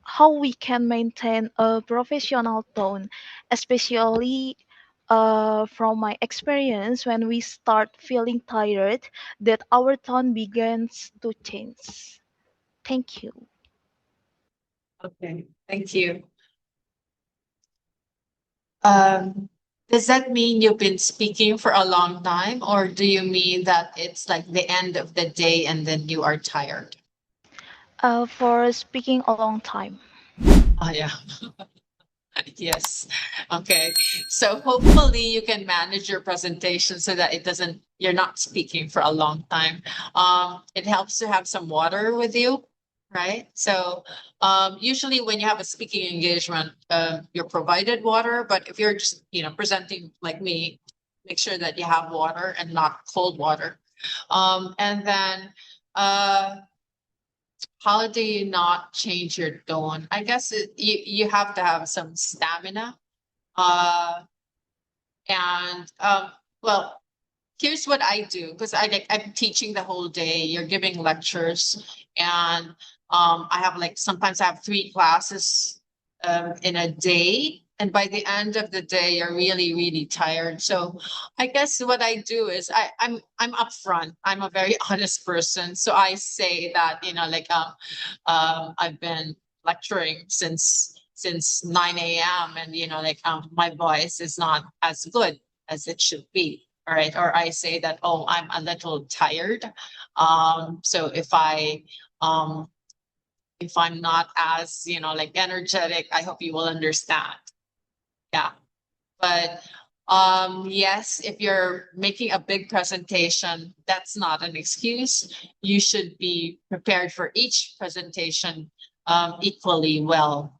how we can maintain a professional tone, especially from my experience when we start feeling tired, that our tone begins to change. Thank you. Okay. Thank you. Does that mean you've been speaking for a long time, or do you mean that it's like the end of the day and then you are tired? For speaking a long time. Oh, yeah. Yes. Okay. So hopefully you can manage your presentation so that you're not speaking for a long time. It helps to have some water with you, right? So usually when you have a speaking engagement, you're provided water, but if you're just, presenting like me, make sure that you have water and not cold water. And then, how do you not change your tone? I guess you have to have some stamina. And well, here's what I do, because I'm teaching the whole day. You're giving lectures, and I have like sometimes I have 3 classes in a day. And by the end of the day, you're really, really tired. So I guess what I do is I'm upfront. I'm a very honest person. So I say that, like I've been lecturing since 9 a.m. and like my voice is not as good as it should be. All right. Or I say that, oh, I'm a little tired. So if I'm not as, like energetic, I hope you will understand. Yeah. But yes, if you're making a big presentation, that's not an excuse. You should be prepared for each presentation equally well.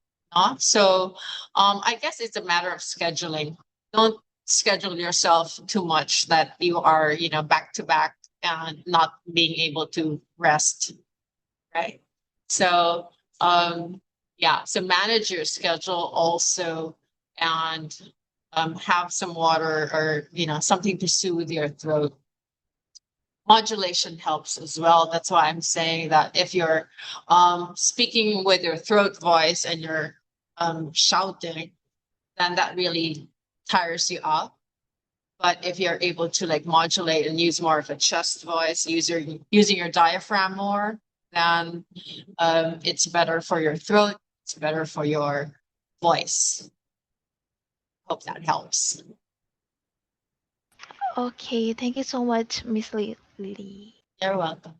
So I guess it's a matter of scheduling. Don't schedule yourself too much that you are, back to back and not being able to rest. Right. So yeah, so manage your schedule also, and have some water or something to soothe your throat. Modulation helps as well. That's why I'm saying that if you're speaking with your throat voice and you're shouting, then that really tires you out. But if you're able to like modulate and use more of a chest voice, using your diaphragm more, then it's better for your throat. It's better for your voice. Hope that helps. Okay, thank you so much, Miss Lily. You're welcome.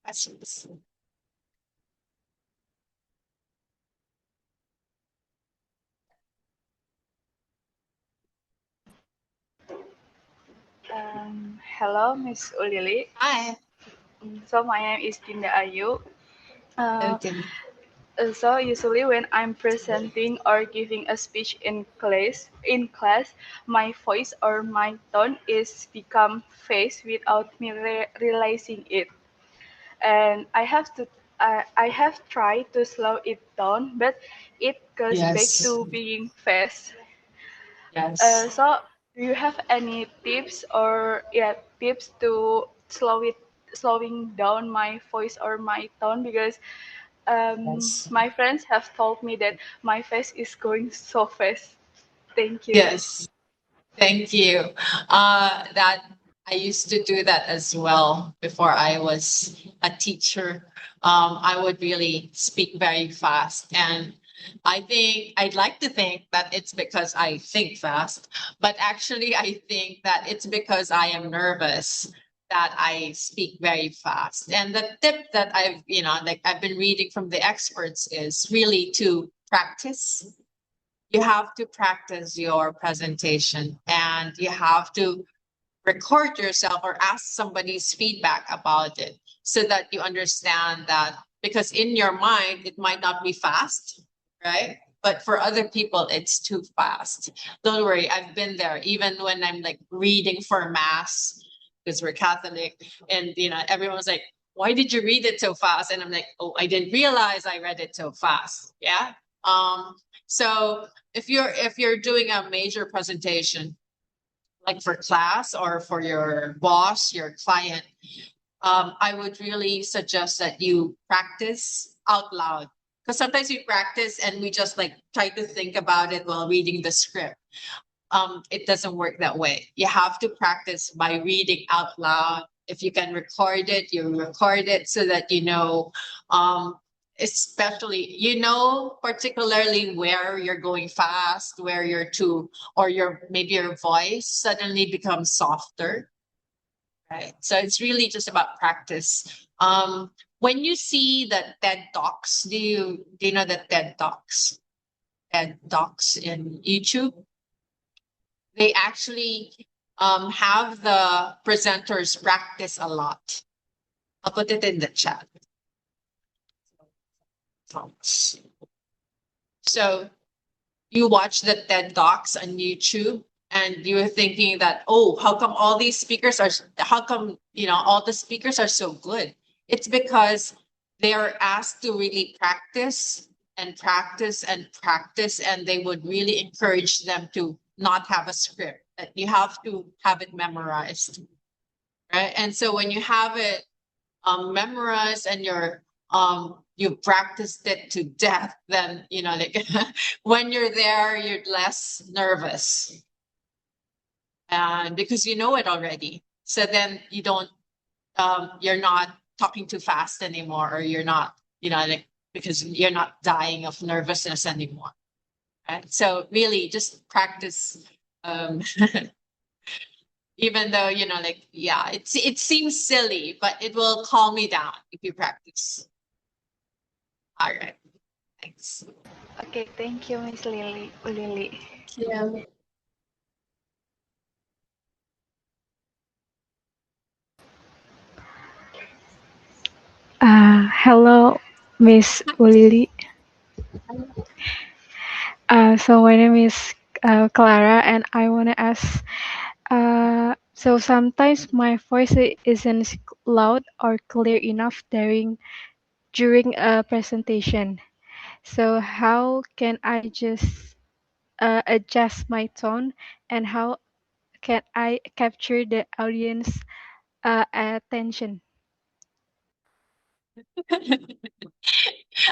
Questions? Hello, Miss Ulili. Hi. So my name is Dinda Ayu. Okay. So usually when I'm presenting or giving a speech in class, my voice or my tone is become fast without me realizing it, and I have tried to slow it down, but it goes back Yes. to being fast. Yes. So do you have any tips or tips to slowing down my voice or my tone, because Yes. my friends have told me that my face is going so fast. Thank you. Yes. Thank you. That I used to do that as well before I was a teacher. I would really speak very fast, and I'd like to think that it's because I think fast, but actually I think that it's because I am nervous that I speak very fast. And the tip that I've been reading from the experts is really to practice. You have to practice your presentation, and you have to record yourself or ask somebody's feedback about it so that you understand that, because in your mind it might not be fast, right? But for other people it's too fast. Don't worry, I've been there. Even when I'm like reading for mass, because we're Catholic, and everyone's like, why did you read it so fast? And I'm like, oh, I didn't realize I read it so fast. Yeah. So if you're doing a major presentation, like for class or for your boss, your client, I would really suggest that you practice out loud. Because sometimes we practice and we just like try to think about it while reading the script. It doesn't work that way. You have to practice by reading out loud. If you can record it, you record it so that especially particularly where you're going fast, where you're too, or maybe your voice suddenly becomes softer, right? So it's really just about practice. When you see the TED Talks, do you know the TED Talks in YouTube? They actually have the presenters practice a lot. I'll put it in the chat. So you watch the TED Talks on YouTube and you're thinking that, oh, how come all these speakers are, how come, all the speakers are so good? It's because they are asked to really practice and practice and practice, and they would really encourage them to not have a script, that you have to have it memorized, right? And so when you have it memorized and you've practiced it to death, then like when you're there, you're less nervous, and because you know it already. So then you don't, you're not talking too fast anymore, or you're not, like, because you're not dying of nervousness anymore. Right? So really, just practice. Even though like, yeah, it seems silly, but it will calm you down if you practice. All right, thanks. Okay, thank you, Miss Ulili. Yeah. Hello, Miss Ulili. So my name is Clara, and I want to ask. So sometimes my voice isn't loud or clear enough during a presentation. So how can I just adjust my tone, and how can I capture the audience attention?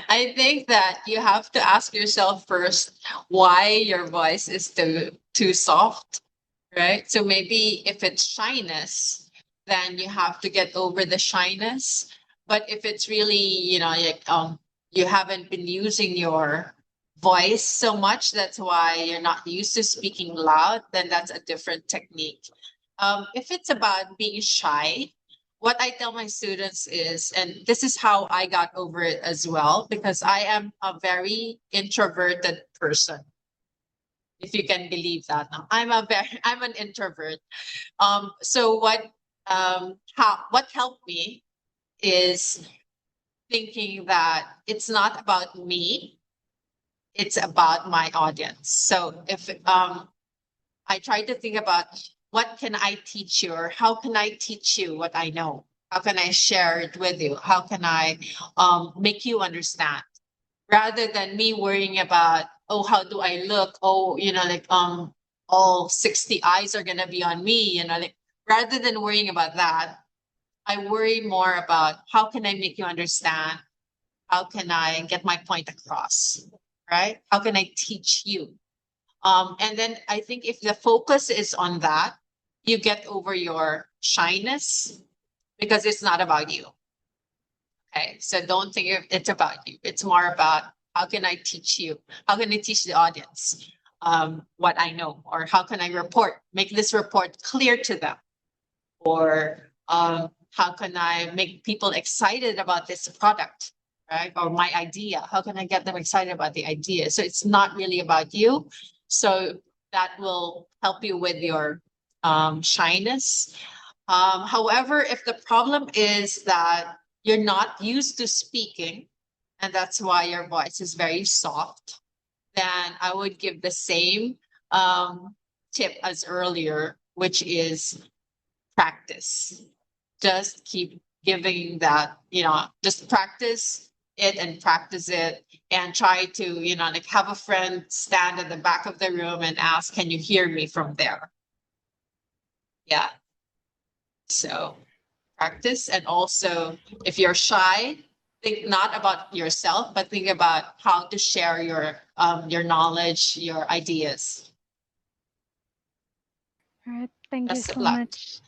I think that you have to ask yourself first why your voice is too soft, right? So maybe if it's shyness, then you have to get over the shyness. But if it's really, like you haven't been using your voice so much, that's why you're not used to speaking loud, then that's a different technique. If it's about being shy, what I tell my students is, and this is how I got over it as well, because I am a very introverted person. If you can believe that, now I'm an introvert. So what helped me is thinking that it's not about me, it's about my audience. So if I try to think about what can I teach you, or how can I teach you what I know? How can I share it with you? How can I make you understand? Rather than me worrying about, oh, how do I look? Oh, like all 60 eyes are gonna be on me, like rather than worrying about that, I worry more about how can I make you understand? How can I get my point across? Right? How can I teach you? And then I think if the focus is on that, you get over your shyness because it's not about you. Okay. So don't think it's about you. It's more about how can I teach you? How can I teach the audience what I know? Or how can I make this report clear to them? Or how can I make people excited about this product? Right? Or my idea. How can I get them excited about the idea? So it's not really about you. So that will help you with your shyness. However, if the problem is that you're not used to speaking, and that's why your voice is very soft, then I would give the same tip as earlier, which is practice. Just keep giving that, just practice it and practice it, and try to, like have a friend stand at the back of the room and ask, can you hear me from there? Yeah. So practice. And also, if you're shy, think not about yourself, but think about how to share your knowledge, your ideas. All right, thank you Best of so luck. much.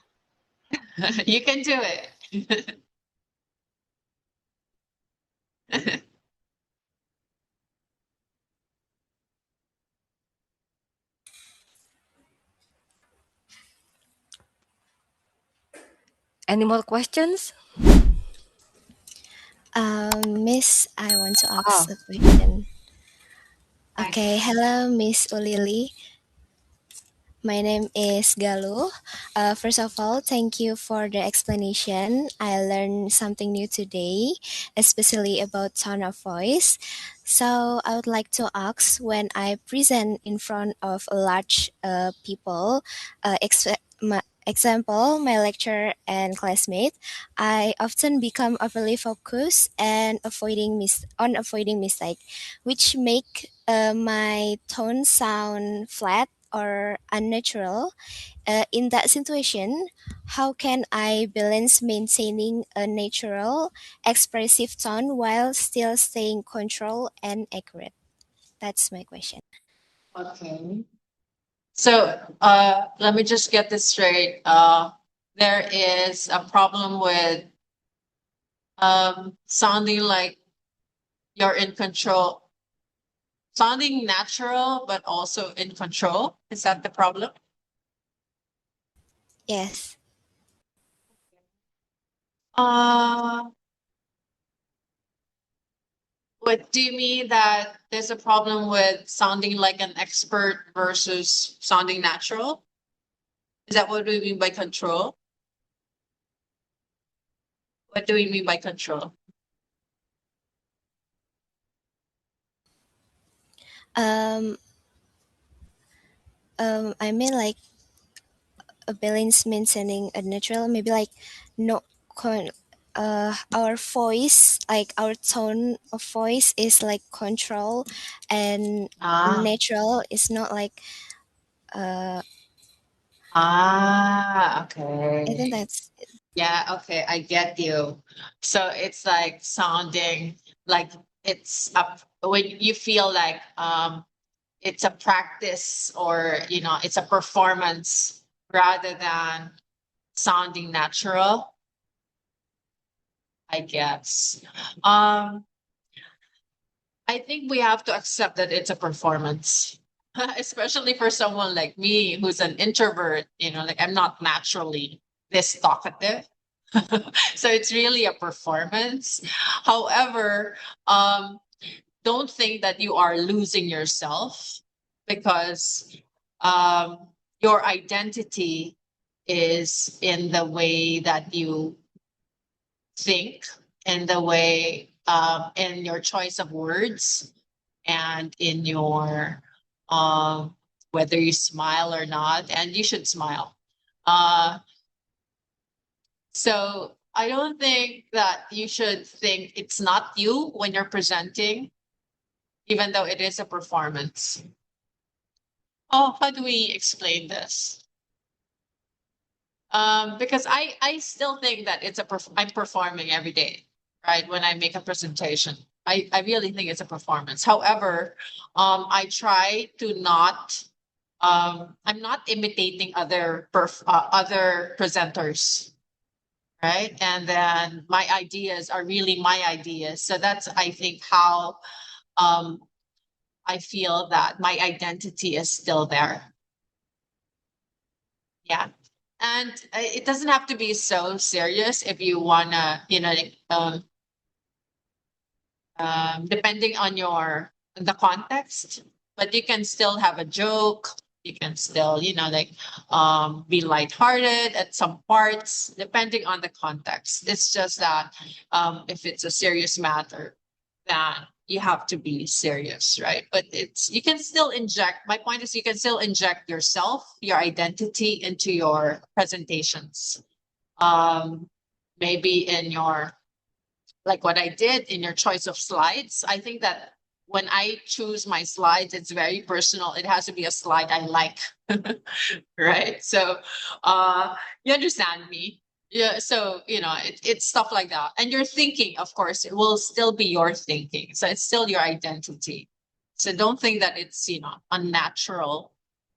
You can do it. Any more questions? Miss, I want to Ah, ask a question. Okay, hello, Miss Ulili. My name is Galuh. First of all, thank you for the explanation. I learned something new today, especially about tone of voice. So I would like to ask, when I present in front of a large people, example, my lecturer and classmate, I often become overly focused and avoiding mistake, which make my tone sound flat or unnatural. In that situation, how can I balance maintaining a natural, expressive tone while still staying controlled and accurate? That's my question. Okay. So let me just get this straight. There is a problem with sounding like you're in control, sounding natural, but also in control. Is that the problem? Yes. What do you mean that there's a problem with sounding like an expert versus sounding natural? Is that what we mean by control? What do we mean by control? Um, I mean like a balance maintaining a natural, maybe like no our voice, like our tone of voice is like control, and natural is not like I think Okay. that's Yeah, okay, I get you. So it's like sounding like it's up when you feel like it's a practice, or it's a performance rather than sounding natural, I guess. Um I think we have to accept that it's a performance. Especially for someone like me who's an introvert, like I'm not naturally this talkative. So it's really a performance. However, don't think that you are losing yourself, because your identity is in the way that you think, in the way, in your choice of words, and in your whether you smile or not, and you should smile. Uh, so I don't think that you should think it's not you when you're presenting, even though it is a performance. Oh, how do we explain this? Because I still think that I'm performing every day, right? When I make a presentation, I really think it's a performance. However, I try to not. I'm not imitating other presenters, right? And then my ideas are really my ideas. So that's, I think, how um, I feel that my identity is still there. Yeah. And it doesn't have to be so serious if you wanna, depending on the context, but you can still have a joke. You can still, be lighthearted at some parts, depending on the context. It's just that if it's a serious matter, then you have to be serious, right? But you can still inject. My point is, you can still inject yourself, your identity into your presentations. Maybe in your, like what I did in your choice of slides. I think that when I choose my slides, it's very personal. It has to be a slide I like, right? So you understand me. Yeah, so it's stuff like that. And your thinking, of course, it will still be your thinking. So it's still your identity. So don't think that it's unnatural.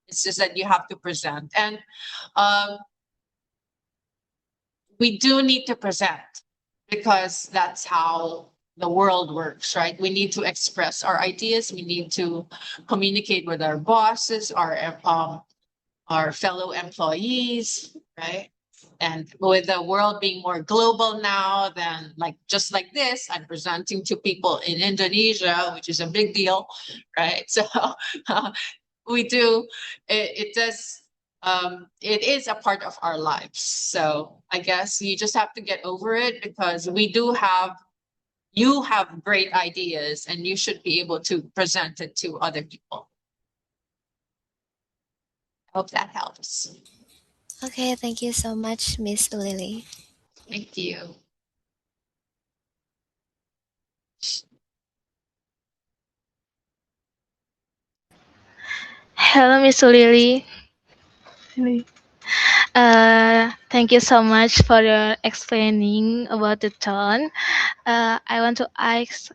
It's just that you have to present. And we do need to present, because that's how the world works, right? We need to express our ideas. We need to communicate with our bosses, our fellow employees, right? And with the world being more global now, than just like this, I'm presenting to people in Indonesia, which is a big deal, right? So we do, it does it is a part of our lives. So I guess you just have to get over it, because you have great ideas and you should be able to present it to other people. I hope that helps. Okay, thank you so much, Miss Ulili. Thank you. Hello, Miss Ulili. Thank you so much for your explaining about the tone. I want to ask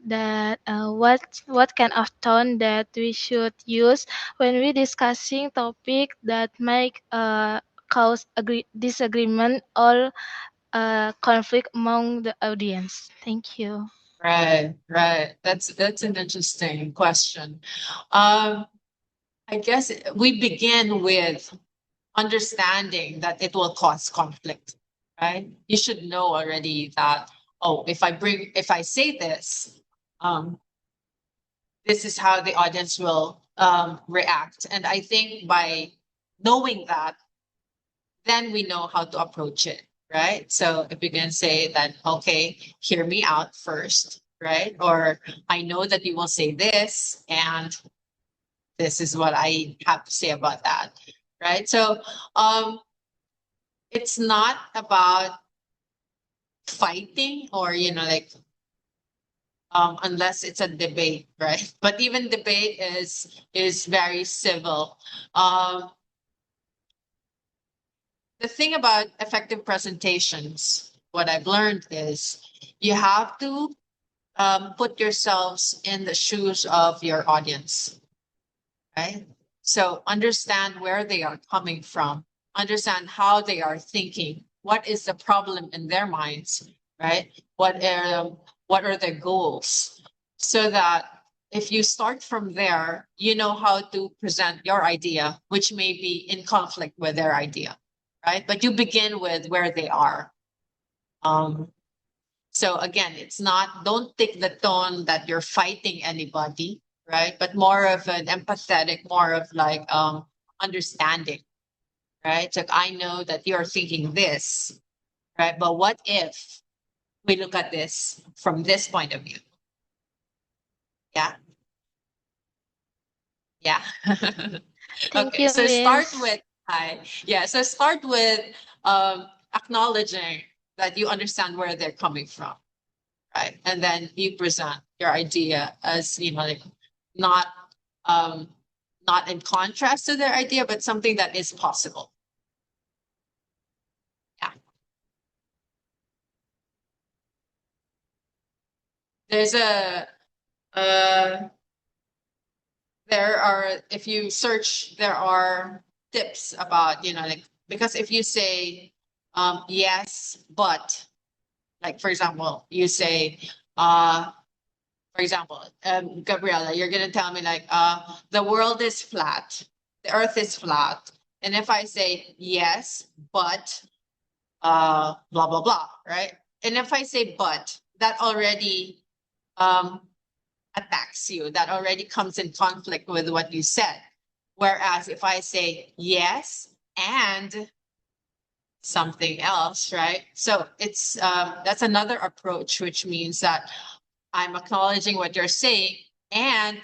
that what kind of tone that we should use when we discussing topic that make cause disagreement or conflict among the audience. Thank you. Right. That's an interesting question. I guess we begin with understanding that it will cause conflict, right? You should know already that, oh, if I say this, this is how the audience will react. And I think by knowing that, then we know how to approach it, right? So if you can say that, okay, hear me out first, right? Or I know that you will say this, and this is what I have to say about that, right? So it's not about fighting, or unless it's a debate, right? But even debate is very civil. The thing about effective presentations, what I've learned is you have to put yourselves in the shoes of your audience, right? So understand where they are coming from, understand how they are thinking, what is the problem in their minds, right? What are their goals, so that if you start from there, you know how to present your idea, which may be in conflict with their idea, right? But you begin with where they are. So again, it's not, don't take the tone that you're fighting anybody, right? But more of an empathetic, more of like understanding, right? So I know that you're thinking this, right? But what if we look at this from this point of view? Yeah. Yeah. Thank Okay. you, So start Miss. with hi. Yeah. So start with acknowledging that you understand where they're coming from, right? And then you present your idea as, like not um not in contrast to their idea, but something that is possible. Yeah. There's a there are, if you search, there are tips about, because if you say yes, but, like, for example, you say for example, Gabriella, you're gonna tell me like, the world is flat, the earth is flat. And if I say yes, but blah blah blah, right? And if I say but, that already um attacks you. That already comes in conflict with what you said. Whereas if I say yes and something else, right? So it's that's another approach, which means that I'm acknowledging what you're saying, and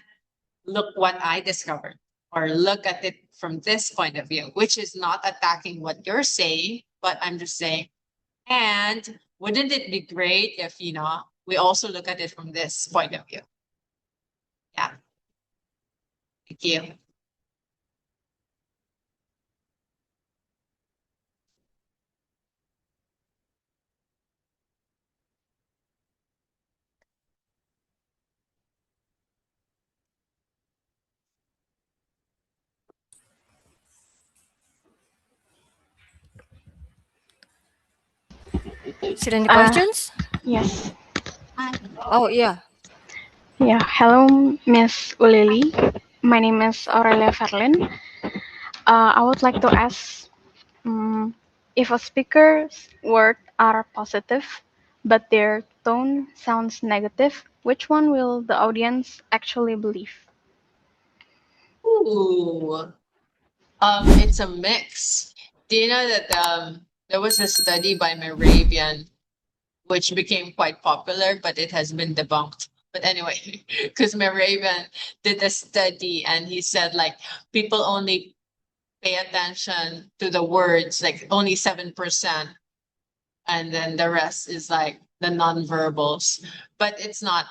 look what I discovered, or look at it from this point of view, which is not attacking what you're saying, but I'm just saying, and wouldn't it be great if, we also look at it from this point of view? Yeah. Thank you. Is there any questions? Yes. Oh, yeah. Yeah. Hello, Miss Ulili. My name is Aurelia Verlin. I would like to ask, if a speaker's words are positive, but their tone sounds negative, which one will the audience actually believe? Ooh. It's a mix. Do you know that there was a study by Moravian which became quite popular, but it has been debunked. But anyway, because Moravian did a study and he said like people only pay attention to the words, like only 7%, and then the rest is like the nonverbals. But it's not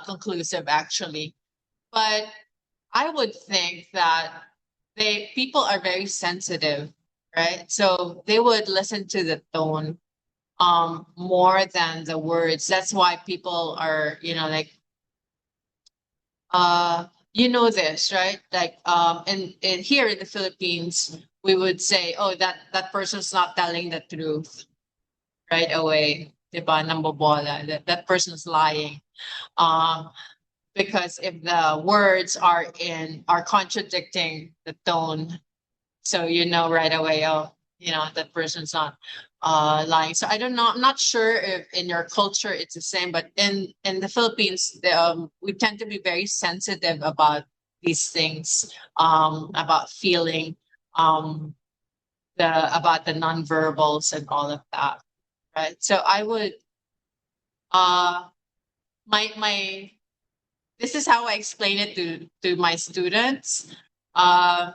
conclusive actually. But I would think that people are very sensitive, right? So they would listen to the tone more than the words. That's why people are, like this, right? Like and here in the Philippines, we would say, oh, that person's not telling the truth right away. Diba? Nambobola. That person's lying. Um because if the words are contradicting the tone, so right away, oh, that person's not lying. So I don't know, I'm not sure if in your culture it's the same, but in the Philippines, we tend to be very sensitive about these things, about feeling, um about the nonverbals and all of that, right? So I would uh my this is how I explain it to my students. uh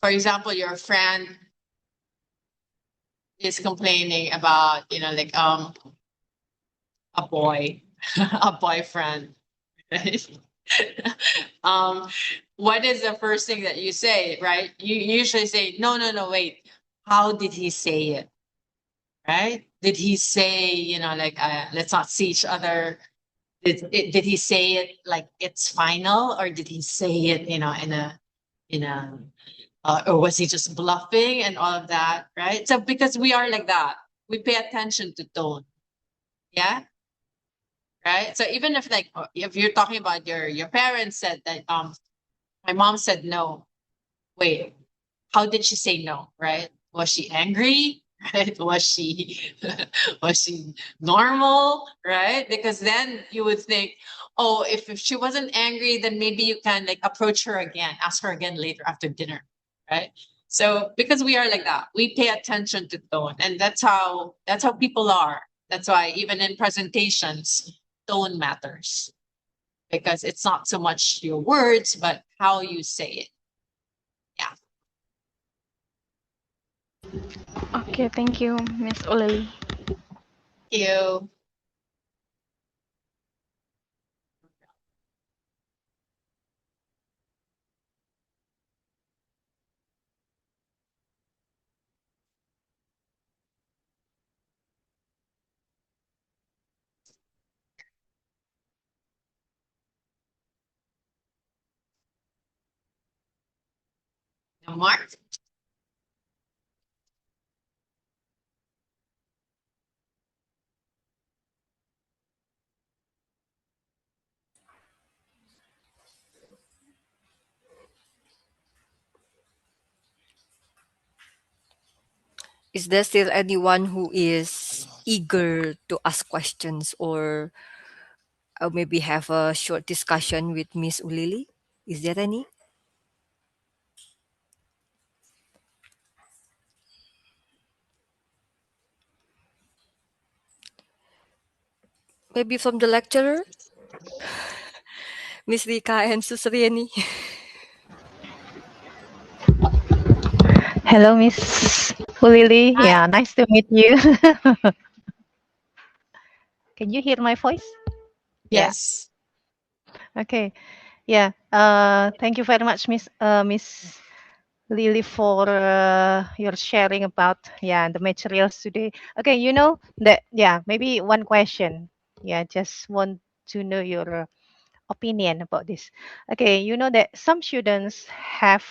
for example, your friend is complaining about, like a boy, a boyfriend, right? um, what is the first thing that you say, right? You usually say, no, no, no, wait. How did he say it? Right? Did he say, like, let's not see each other? Did he say it like it's final, or did he say it, in a or was he just bluffing and all of that, right? So because we are like that, we pay attention to tone, yeah, right. So even if like if you're talking about your parents said that my mom said no, wait, how did she say no, right? Was she angry? Right? Was she normal, right? Because then you would think, oh, if she wasn't angry, then maybe you can like approach her again, ask her again later after dinner, right? So because we are like that, we pay attention to tone, and that's how people are. That's why even in presentations, tone matters, because it's not so much your words, but how you say it. Yeah. Okay, thank you, Miss Ulili. Thank you. Mark? Is there still anyone who is eager to ask questions, or maybe have a short discussion with Miss Ulili? Is there any? Maybe from the lecturer, Miss Rika and Susrieni. Hello, Miss Ulili. Hi. Yeah, nice to meet you. Can you hear my voice? Yeah. Yes. Okay. Yeah. Thank you very much, Miss Lily, for your sharing about the materials today. Okay, you know that maybe one question. Yeah, just want to know your opinion about this. Okay, you know that some students have,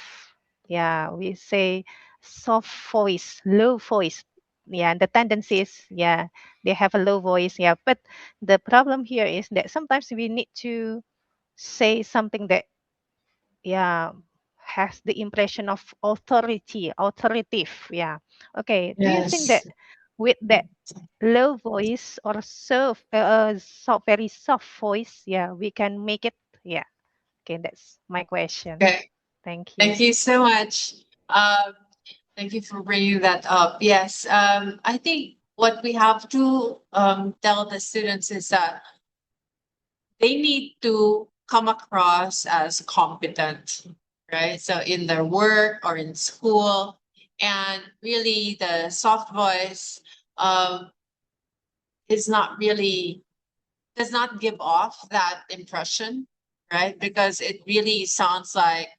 we say soft voice, low voice. Yeah, the tendency is, they have a low voice. Yeah, but the problem here is that sometimes we need to say something that, yeah, has the impression of authoritative. Yeah. Okay, do you think that Yes. with that low voice or very soft voice, we can make it? Yeah. Okay, that's my question. Okay. Thank Thank you. you so much. Thank you for bringing that up. Yes, I think what we have to tell the students is that they need to come across as competent, right? So in their work or in school, and really the soft voice um, is not really does not give off that impression, right? Because it really sounds like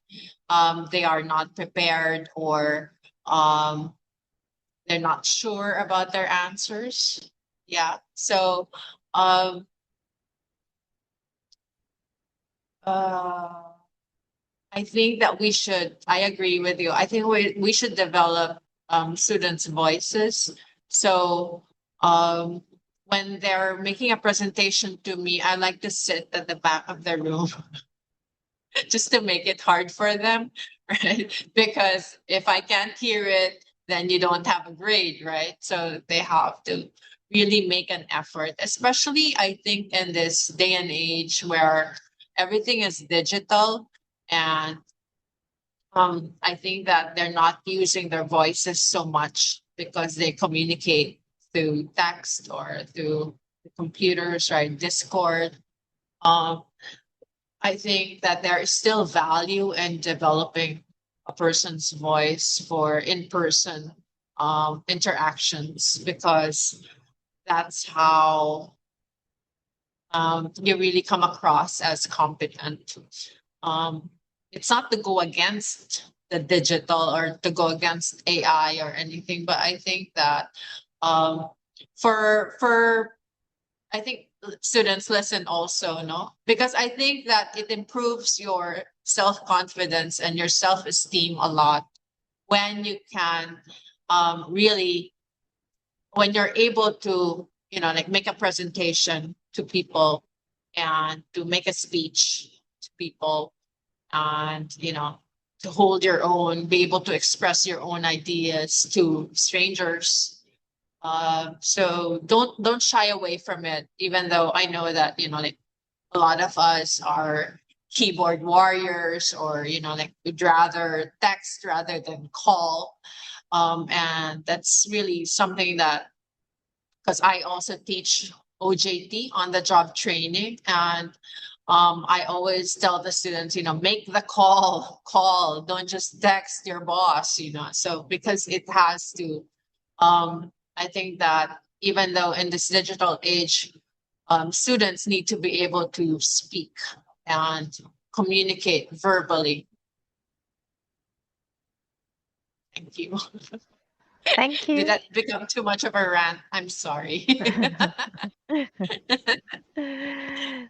they are not prepared or um, they're not sure about their answers. Yeah. So um, uh, I think that I agree with you. I think we should develop students' voices. So when they're making a presentation to me, I like to sit at the back of the room just to make it hard for them, right? Because if I can't hear it, then you don't have a grade, right? So they have to really make an effort, especially I think in this day and age where everything is digital and I think that they're not using their voices so much because they communicate through text or through the computers, right? Discord. Um, I think that there is still value in developing a person's voice for in-person interactions because that's how you really come across as competent. Um, it's not to go against the digital or to go against AI or anything, but I think that um, for I think students listen also, no? Because I think that it improves your self-confidence and your self-esteem a lot when you can really when you're able to, like make a presentation to people and to make a speech to people and, to hold your own, be able to express your own ideas to strangers. So don't shy away from it, even though I know that, like a lot of us are keyboard warriors or, like we'd rather text rather than call. And that's really something that because I also teach OJT on the job training. And I always tell the students, make the call, don't just text your boss, So because it has to, I think that even though in this digital age, students need to be able to speak and communicate verbally. Thank you. Thank Did you. that become too much of a rant? I'm sorry.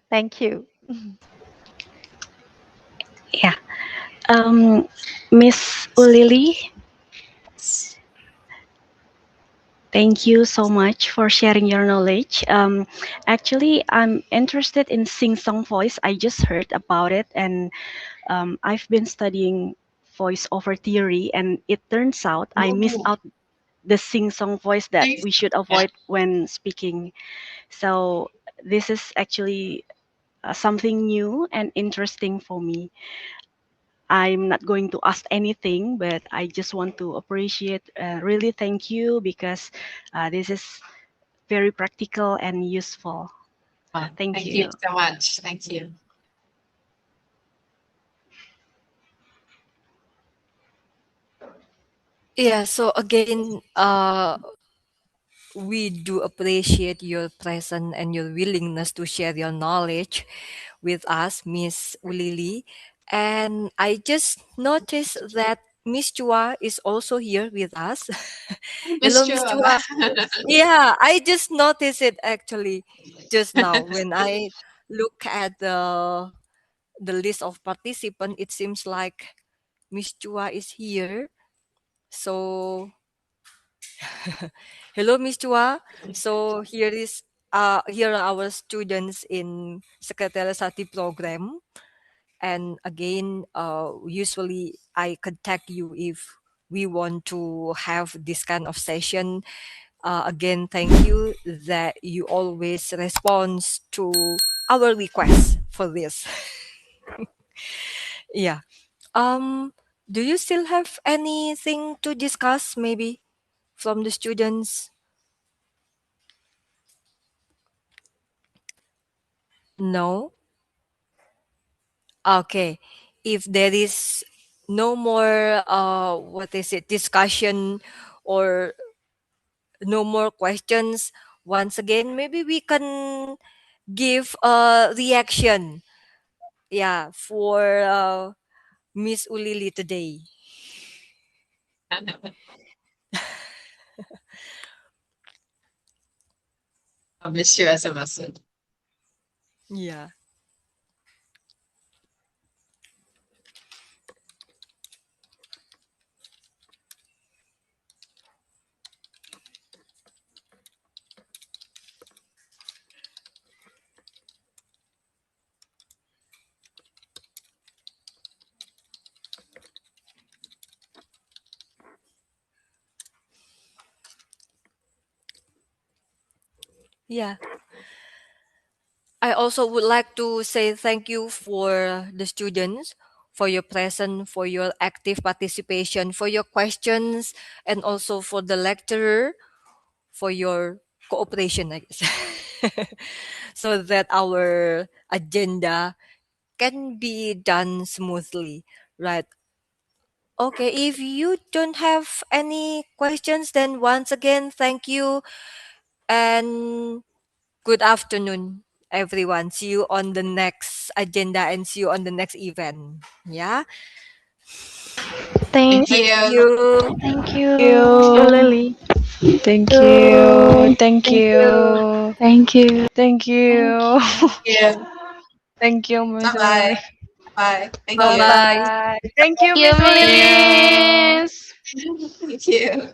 Thank you. Yeah. Miss Ulili, thank you so much for sharing your knowledge. Actually, I'm interested in sing-song voice. I just heard about it, and I've been studying voice-over theory, and it turns out I missed Oh, out the sing-song voice that thanks. we should Yeah. avoid when speaking. So this is actually something new and interesting for me. I'm not going to ask anything, but I just want to appreciate, really thank you because this is very practical and useful. Thank Thank you you. so much. Thank you. Yeah, so again, we do appreciate your presence and your willingness to share your knowledge with us, Miss Ulili. And I just noticed that Miss Chua is also here with us. Miss Hello, Miss Chua. Chua. Yeah, I just noticed it actually just now when I look at the list of participants. It seems like Miss Chua is here. So hello, Miss Chua. So here are our students in Secretarial Study Program. And again, usually I contact you if we want to have this kind of session. Again, thank you that you always respond to our request for this. Yeah. Do you still have anything to discuss maybe from the students? No? Okay. If there is no more what is it discussion or no more questions, once again maybe we can give a reaction, yeah, for Miss Ulili today. I miss you as a vessel. Yeah. Yeah. I also would like to say thank you for the students, for your presence, for your active participation, for your questions, and also for the lecturer for your cooperation, I guess, so that our agenda can be done smoothly, right? Okay, if you don't have any questions, then once again, thank you and good afternoon, everyone. See you on the next agenda and see you on the next event. Yeah. Thank Thank you. thank you, Miss you. Ulili. Thank you. You. Thank Thank you. you. Thank you. Thank Thank you. you. Yeah. Thank you, Miss Bye-bye. Lily. Bye. Thank Bye you. bye. Bye-bye. Thank you, Thank Miss you, Lily. Miss. Thank you.